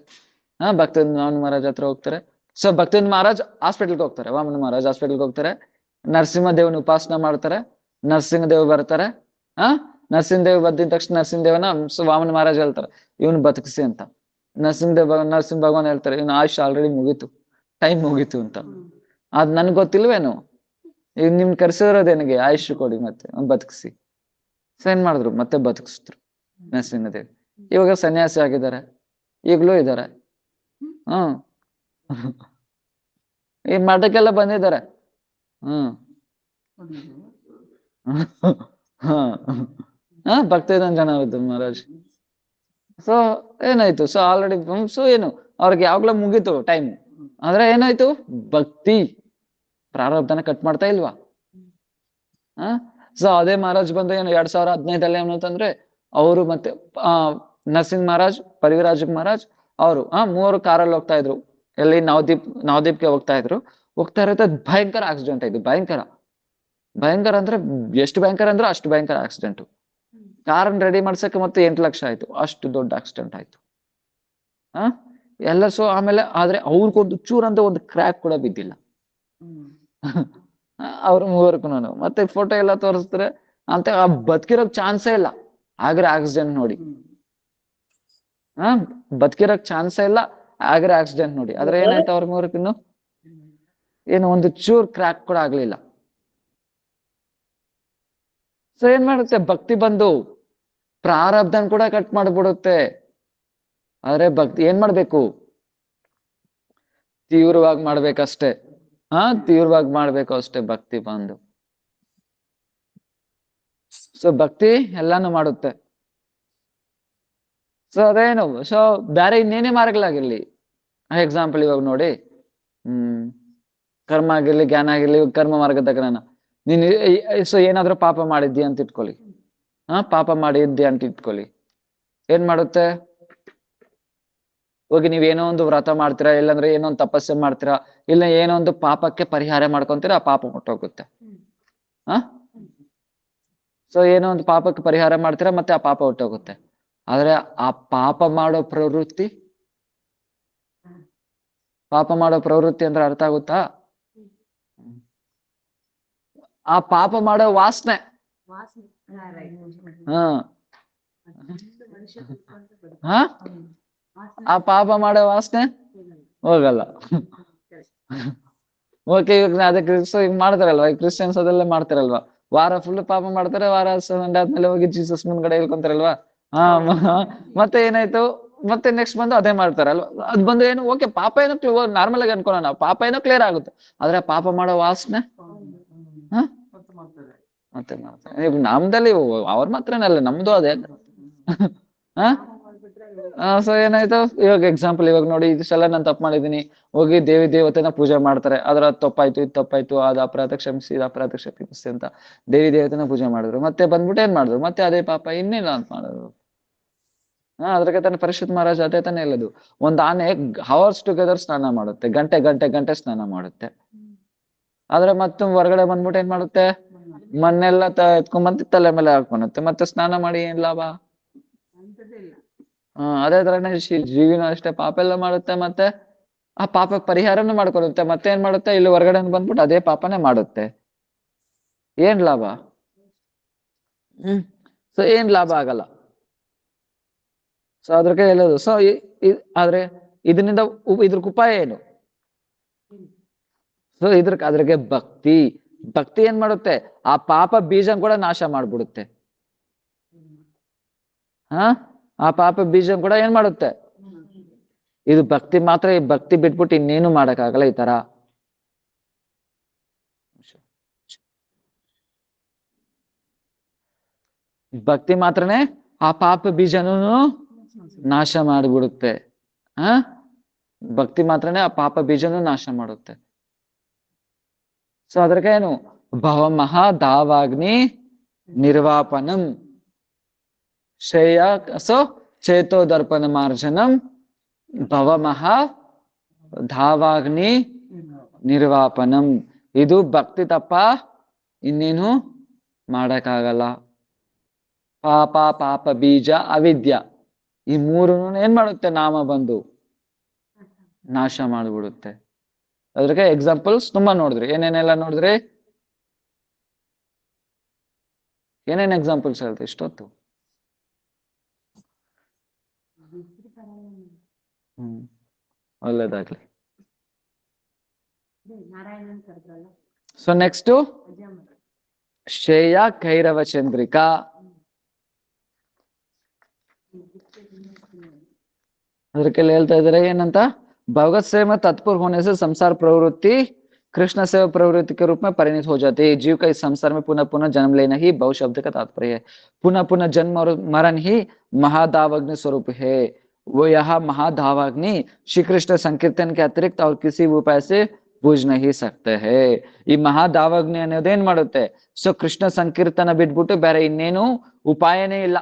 ಭಕ್ತವೇದಾಂತ ವಾಮನ ಮಹಾರಾಜ್ ಹತ್ರ ಹೋಗ್ತಾರೆ. ಸೊ ಭಕ್ತವೇದಾಂತ ಮಹಾರಾಜ್ ಹಾಸ್ಪಿಟಲ್ಗೆ ಹೋಗ್ತಾರೆ, ವಾಮನ ಮಹಾರಾಜ್ ಹಾಸ್ಪಿಟಲ್ಗೆ ಹೋಗ್ತಾರೆ. ನರಸಿಂಹದೇವನ ಉಪಾಸನ ಮಾಡ್ತಾರೆ. ನರಸಿಂಹದೇವ್ ಬರ್ತಾರೆ. ನರಸಿಂಹದೇವ್ ಬಂದಿದ ತಕ್ಷಣ ನರಸಿಂಹದೇವನ ವಾಮನ ಮಹಾರಾಜ್ ಹೇಳ್ತಾರೆ ಇವನು ಬದುಕಿಸಿ ಅಂತ. ನರಸಿಂಹ ಭಗವಾನ್ ಹೇಳ್ತಾರೆ ಇವನು ಆಯುಷ್ ಆಲ್ರೆಡಿ ಮುಗೀತು, ಟೈಮ್ ಮುಗೀತು ಅಂತ. ಅದ್ ನನ್ಗೆ ಗೊತ್ತಿಲ್ವೇನು, ಈಗ ನಿಮ್ ಕರ್ಸಿರೋದೇನಿಗೆ ಆಯುಷ್ ಕೊಡಿ ಮತ್ತೆ ಬದುಕಿಸಿ. ಸೊ ಏನ್ ಮಾಡಿದ್ರು, ಮತ್ತೆ ಬದುಕಿಸಿದ್ರು ನರಸಿಂಹದೇವ್. ಇವಾಗ ಸನ್ಯಾಸಿ ಆಗಿದ್ದಾರೆ, ಈಗ್ಲೂ ಇದ್ದಾರೆ. ಈ ಮಠಕ್ಕೆಲ್ಲ ಬಂದಿದ್ದಾರೆ. ಭಕ್ತವೇದಾಂತ ಜನಾರ್ದನ್ ಮಹಾರಾಜ್. ಸೊ ಏನಾಯ್ತು, ಸೊ ಆಲ್ರೆಡಿ ಸೊ ಏನು ಅವ್ರಿಗೆ ಯಾವಾಗ್ಲೂ ಮುಗೀತು ಟೈಮ್. ಆದ್ರೆ ಏನಾಯ್ತು, ಭಕ್ತಿ ಪ್ರಾರಬ್ಧನ ಕಟ್ ಮಾಡ್ತಾ ಇಲ್ವಾ? ಸೊ ಅದೇ ಮಹಾರಾಜ್ ಬಂದು ಏನು 2015 ಏನಂತಂದ್ರೆ ಅವರು ಮತ್ತೆ ನರಸಿಂಹ ಮಹಾರಾಜ್, ಪರಿವಿರಾಜ್ ಮಹಾರಾಜ್ ಅವರು ಮೂವರು ಕಾರಲ್ಲಿ ಹೋಗ್ತಾ ಇದ್ರು. ಎಲ್ಲಿ ನವದೀಪ್ಗೆ ಹೋಗ್ತಾ ಇದ್ರು. ಹೋಗ್ತಾ ಇರುತ್ತೆ, ಭಯಂಕರ ಆಕ್ಸಿಡೆಂಟ್ ಆಯ್ತು. ಭಯಂಕರ ಅಂದ್ರೆ ಎಷ್ಟು ಭಯಂಕರ ಅಂದ್ರೆ ಅಷ್ಟು ಭಯಂಕರ ಆಕ್ಸಿಡೆಂಟ್. ಕಾರನ್ನ ರೆಡಿ ಮಾಡ್ಸಕ್ಕೆ ಮತ್ತೆ 8 ಲಕ್ಷ ಆಯ್ತು, ಅಷ್ಟು ದೊಡ್ಡ ಆಕ್ಸಿಡೆಂಟ್ ಆಯ್ತು. ಎಲ್ಲ. ಸೊ ಆಮೇಲೆ ಆದ್ರೆ ಅವ್ರಿಗೊಂದು ಚೂರಂತ ಒಂದು ಕ್ರ್ಯಾಕ್ ಕೂಡ ಬಿದ್ದಿಲ್ಲ. ಅವ್ರು ಮೂವರ್ಕು ಮತ್ತೆ ಫೋಟೋ ಎಲ್ಲ ತೋರಿಸ್ತಾರೆ ಅಂತ ಬದುಕಿರೋಕ್ ಚಾನ್ಸೇ ಇಲ್ಲ. ಆಗ್ರೆ ಆಕ್ಸಿಡೆಂಟ್ ನೋಡಿ, ಬದುಕಿರೋಕ್ ಚಾನ್ಸೇ ಇಲ್ಲ, ಆಗ್ರೆ ಆಕ್ಸಿಡೆಂಟ್ ನೋಡಿ. ಆದ್ರೆ ಏನಾಯ್ತು, ಅವ್ರ ಮೂವರ್ಕಿನ್ನು ಏನು ಒಂದು ಚೂರ್ ಕ್ರ್ಯಾಕ್ ಕೂಡ ಆಗ್ಲಿಲ್ಲ. ಸೊ ಏನ್ ಮಾಡುತ್ತೆ, ಭಕ್ತಿ ಬಂದು ಪ್ರಾರಬ್ಧನ್ ಕೂಡ ಕಟ್ ಮಾಡ್ಬಿಡುತ್ತೆ. ಆದ್ರೆ ಭಕ್ತಿ ಏನ್ ಮಾಡ್ಬೇಕು, ತೀವ್ರವಾಗಿ ಮಾಡ್ಬೇಕಷ್ಟೇ. ತೀವ್ರವಾಗಿ ಮಾಡ್ಬೇಕು ಅಷ್ಟೇ ಭಕ್ತಿ ಬಂದು. ಸೊ ಭಕ್ತಿ ಎಲ್ಲಾನು ಮಾಡುತ್ತೆ. ಸೊ ಅದೇನು, ಸೊ ಬೇರೆ ಇನ್ನೇನೇ ಮಾರ್ಗಗಳಾಗಿರ್ಲಿ. ಎಕ್ಸಾಂಪಲ್ ಇವಾಗ ನೋಡಿ, ಕರ್ಮ ಆಗಿರ್ಲಿ, ಜ್ಞಾನ ಆಗಿರ್ಲಿ. ಕರ್ಮ ಮಾರ್ಗದ ಜ್ಞಾನ, ನೀನ್ ಸೊ ಏನಾದ್ರೂ ಪಾಪ ಮಾಡಿದ್ದಿ ಅಂತ ಇಟ್ಕೊಳ್ಳಿ. ಪಾಪ ಮಾಡಿದ್ದಿ ಅಂತ ಇಟ್ಕೊಳ್ಳಿ. ಏನ್ ಮಾಡುತ್ತೆ, ಹೋಗಿ ನೀವೇನೋ ಒಂದು ವ್ರತ ಮಾಡ್ತೀರಾ, ಇಲ್ಲಾಂದ್ರೆ ಏನೋ ಒಂದು ತಪಸ್ಸೆ ಮಾಡ್ತೀರಾ, ಇಲ್ಲ ಏನೋ ಒಂದು ಪಾಪಕ್ಕೆ ಪರಿಹಾರ ಮಾಡ್ಕೊಂತೀರಾ, ಆ ಪಾಪ ಹೊಟ್ಟೋಗುತ್ತೆ. ಸೊ ಏನೋ ಒಂದು ಪಾಪಕ್ಕೆ ಪರಿಹಾರ ಮಾಡ್ತೀರಾ, ಮತ್ತೆ ಆ ಪಾಪ ಹೊಟ್ಟೋಗುತ್ತೆ. ಆದ್ರೆ ಆ ಪಾಪ ಮಾಡೋ ಪ್ರವೃತ್ತಿ ಅಂದ್ರೆ ಅರ್ಥ ಆಗುತ್ತಾ? ಆ ಪಾಪ ಮಾಡೋ ವಾಸನೆ, ಆ ಪಾಪ ಮಾಡೋ ವಾಸನೆ ಹೋಗಲ್ಲ. ಓಕೆ, ಇವಾಗ ಅದಕ್ಕೆ ಈಗ ಮಾಡ್ತಾರಲ್ವಾ, ಈ ಕ್ರಿಶ್ಚಿಯನ್ಸ್ ಅದೆಲ್ಲ ಮಾಡ್ತಾರಲ್ವಾ, ವಾರ ಫುಲ್ ಪಾಪ ಮಾಡ್ತಾರೆ, ವಾರ ಸಂಡೆ ಆದ್ಮೇಲೆ ಹೋಗಿ ಜೀಸಸ್ ಮುಂದ್ಗಡೆ ಹೇಳ್ಕೊಂತಾರಲ್ವಾ. ಮತ್ತೆ ಏನಾಯ್ತು, ಮತ್ತೆ ನೆಕ್ಸ್ಟ್ ಬಂದು ಅದೇ ಮಾಡ್ತಾರಲ್ವಾ. ಅದ್ ಬಂದು ಏನು, ಓಕೆ ಪಾಪ ಏನೋ ನಾರ್ಮಲ್ ಆಗಿ ಅನ್ಕೊಳ್ಳೋಣ, ಪಾಪ ಏನೋ ಕ್ಲಿಯರ್ ಆಗುತ್ತೆ. ಆದ್ರೆ ಪಾಪ ಮಾಡೋ ವಾಸನೆ ಮತ್ತೆ ಮಾಡ್ತಾರೆ. ಈಗ ನಮ್ದಲ್ಲಿ ಅವ್ರ ಮಾತ್ರನಲ್ಲ, ನಮ್ದು ಅದೇ. ಸೊ ಏನಾಯ್ತು, ಇವಾಗ ಎಕ್ಸಾಂಪಲ್ ಇವಾಗ ನೋಡಿ, ಇಷ್ಟೆಲ್ಲ ನಾನು ತಪ್ಪು ಮಾಡಿದೀನಿ, ಹೋಗಿ ದೇವತೆನ ಪೂಜೆ ಮಾಡ್ತಾರೆ. ಅದ್ರ ತಪ್ಪಾಯ್ತು, ಇದು ತಪ್ಪಾಯ್ತು, ಅದು ಅಪರಾಧ ಕ್ಷಮಿಸಿ, ಇದು ಅಪರಾಧ ಕ್ಷಮಿಸಿ ಅಂತ ದೇವತೆನ ಪೂಜೆ ಮಾಡಿದ್ರು. ಮತ್ತೆ ಬಂದ್ಬಿಟ್ಟು ಏನ್ ಮಾಡಿದ್ರು, ಮತ್ತೆ ಅದೇ ಪಾಪ ಇನ್ನೇನು ಅಂತ ಮಾಡಿದ್ರು. ಅದ್ರಕ್ಕೆ ತಾನೆ ಪರಿಷತ್ ಮಹಾರಾಜ್ ಅದೇ ತಾನೇ ಹೇಳೋದು, ಒಂದ್ ಆನೆ ಹವರ್ಸ್ ಟುಗೆದರ್ ಸ್ನಾನ ಮಾಡುತ್ತೆ, ಗಂಟೆ ಸ್ನಾನ ಮಾಡುತ್ತೆ. ಆದ್ರೆ ಮತ್ತೆ ಹೊರಗಡೆ ಬಂದ್ಬಿಟ್ಟು ಏನ್ ಮಾಡುತ್ತೆ, ಮಣ್ಣೆಲ್ಲ ಎತ್ಕೊಂಡ್ಬಂದು ತಲೆ ಮೇಲೆ ಹಾಕೊಳುತ್ತೆ, ಮತ್ತೆ ಸ್ನಾನ ಮಾಡಿ ಏನ್ ಲಾಭ? ಅದೇ ತರನೇ ಜೀವಿನೂ ಅಷ್ಟೇ, ಪಾಪ ಎಲ್ಲ ಮಾಡುತ್ತೆ, ಮತ್ತೆ ಆ ಪಾಪ ಪರಿಹಾರನೂ ಮಾಡ್ಕೊಳುತ್ತೆ, ಮತ್ತೆ ಏನ್ ಮಾಡುತ್ತೆ, ಇಲ್ಲಿ ಹೊರಗಡೆ ಬಂದ್ಬಿಟ್ಟು ಅದೇ ಪಾಪನೇ ಮಾಡುತ್ತೆ. ಏನ್ ಲಾಭ? ಸೊ ಏನ್ ಲಾಭ ಆಗಲ್ಲ. ಸೊ ಅದ್ರಕ್ಕೆ ಹೇಳೋದು. ಸೊ ಆದ್ರೆ ಇದರಿಂದ ಇದ್ರಕ್ ಉಪಾಯ ಏನು? ಸೊ ಅದ್ರಿಗೆ ಭಕ್ತಿ ಏನ್ ಮಾಡುತ್ತೆ, ಆ ಪಾಪ ಬೀಜ ಕೂಡ ನಾಶ ಮಾಡ್ಬಿಡುತ್ತೆ. ಆ ಪಾಪ ಬೀಜ ಕೂಡ ಏನ್ ಮಾಡುತ್ತೆ? ಇದು ಭಕ್ತಿ ಮಾತ್ರ. ಈ ಭಕ್ತಿ ಬಿಟ್ಬಿಟ್ಟು ಇನ್ನೇನು ಮಾಡಕ್ಕಾಗಲ್ಲ ಈ ತರ. ಭಕ್ತಿ ಮಾತ್ರನೇ ಆ ಪಾಪ ಬೀಜನೂ ನಾಶ ಮಾಡಿಬಿಡುತ್ತೆ. ಭಕ್ತಿ ಮಾತ್ರನೇ ಆ ಪಾಪ ಬೀಜನೂ ನಾಶ ಮಾಡುತ್ತೆ. ಸೊ ಅದ್ರಕ್ಕೆ ಏನು? ಭವಮಹ ಧಾವಾಗ್ನಿ ನಿರ್ವಾಪನಂ ಶ್ರೇಯ ಸೊ ಚೇತೋ ದರ್ಪಣ ಮಾರ್ಜನಂ ಭವಮಹ ಧಾವಾಗ್ನಿ ನಿರ್ವಾಪನಂ. ಇದು ಭಕ್ತಿ ತಪ್ಪ ಇನ್ನೇನು ಮಾಡಕ್ಕಾಗಲ್ಲ. ಪಾಪ ಬೀಜ ಅವಿದ್ಯ ಈ ಮೂರು ಏನ್ ಮಾಡುತ್ತೆ? ನಾಮ ಬಂದು ನಾಶ ಮಾಡ್ಬಿಡುತ್ತೆ. ಅದ್ರಿಗೆ ಎಕ್ಸಾಂಪಲ್ಸ್ ತುಂಬಾ ನೋಡಿದ್ರಿ. ಏನೇನೆಲ್ಲ ನೋಡಿದ್ರಿ? ಏನೇನ್ ಎಕ್ಸಾಂಪಲ್ಸ್ ಹೇಳ್ತೀವಿ ಇಷ್ಟೊತ್ತು? ಒಳ್ಳೇದಾಗ್ಲಿ. ಸೊ ನೆಕ್ಸ್ಟ್ ಶ್ರೇಯ ಕೈರವ ಚಂದ್ರಿಕಾ. ಅದಕ್ಕೆಲ್ಲ ಹೇಳ್ತಾ ಇದಾರೆ ಏನಂತ? भगवत सेवा में तत्पर होने से संसार प्रवृत्ति कृष्ण सेवा प्रवृत्ति के रूप में परिणत हो जाती है। जीव का इस संसार में पुनः पुनः जन्म लेना ही भव शब्द का तात्पर्य है। पुनः पुनः जन्म और मरण ही महादावाग्नि स्वरूप है। वो यह महादावाग्नि श्री कृष्ण संकीर्तन के अतिरिक्त और किसी भी उपाय से बुझ नहीं सकते है। ಈ ಮಹಾದಾವಾಗ್ನಿ ಅನ್ನೋದೇನ್ ಮಾಡುತ್ತೆ? ಸೊ ಕೃಷ್ಣ ಸಂಕೀರ್ತನ ಬಿಟ್ಬಿಟ್ಟು ಬೇರೆ ಇನ್ನೇನು ಉಪಾಯನೇ ಇಲ್ಲ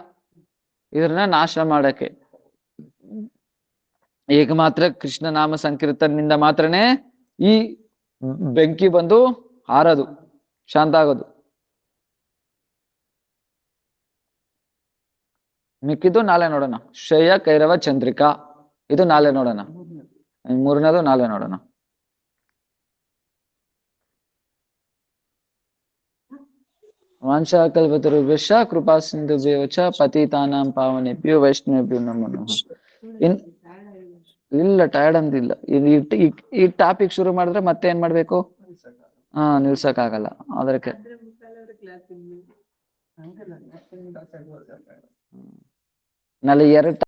ಇದನ್ನ ನಾಶ ಮಾಡಕ್ಕೆ. ಈಗ ಮಾತ್ರ ಕೃಷ್ಣ ನಾಮ ಸಂಕೀರ್ತನದಿಂದ ಮಾತ್ರನೇ ಈ ಬೆಂಕಿ ಬಂದು ಹಾರೋದು, ಶಾಂತ ಆಗೋದು. ಮಿಕ್ಕಿದ್ದು ನಾಳೆ ನೋಡೋಣ. ಶ್ರೇಯ ಕೈರವ ಚಂದ್ರಿಕಾ ಇದು ನಾಳೆ ನೋಡೋಣ. ಮೂರನೇದು ನಾಳೆ ನೋಡೋಣ. ವಾಂಛಾಕಲ್ಪತರುಭ್ಯಶ್ಚ ಕೃಪಾ ಸಿಂಧುಭ್ಯೋ ಚ ಪತಿತಾನಾಂ ಪಾವನೇಭ್ಯೋ ವೈಷ್ಣವೇಭ್ಯೋ ನಮೋ ನಮಃ. ಇಲ್ಲ ಟಯರ್ಡ್ ಅಂತಿಲ್ಲ. ಈ ಟಾಪಿಕ್ ಶುರು ಮಾಡಿದ್ರೆ ಮತ್ತೆ ಏನ್ ಮಾಡ್ಬೇಕು? ನಿಲ್ಸಕ್ ಆಗಲ್ಲ. ಅದಕ್ಕೆ ನಾಳೆ 2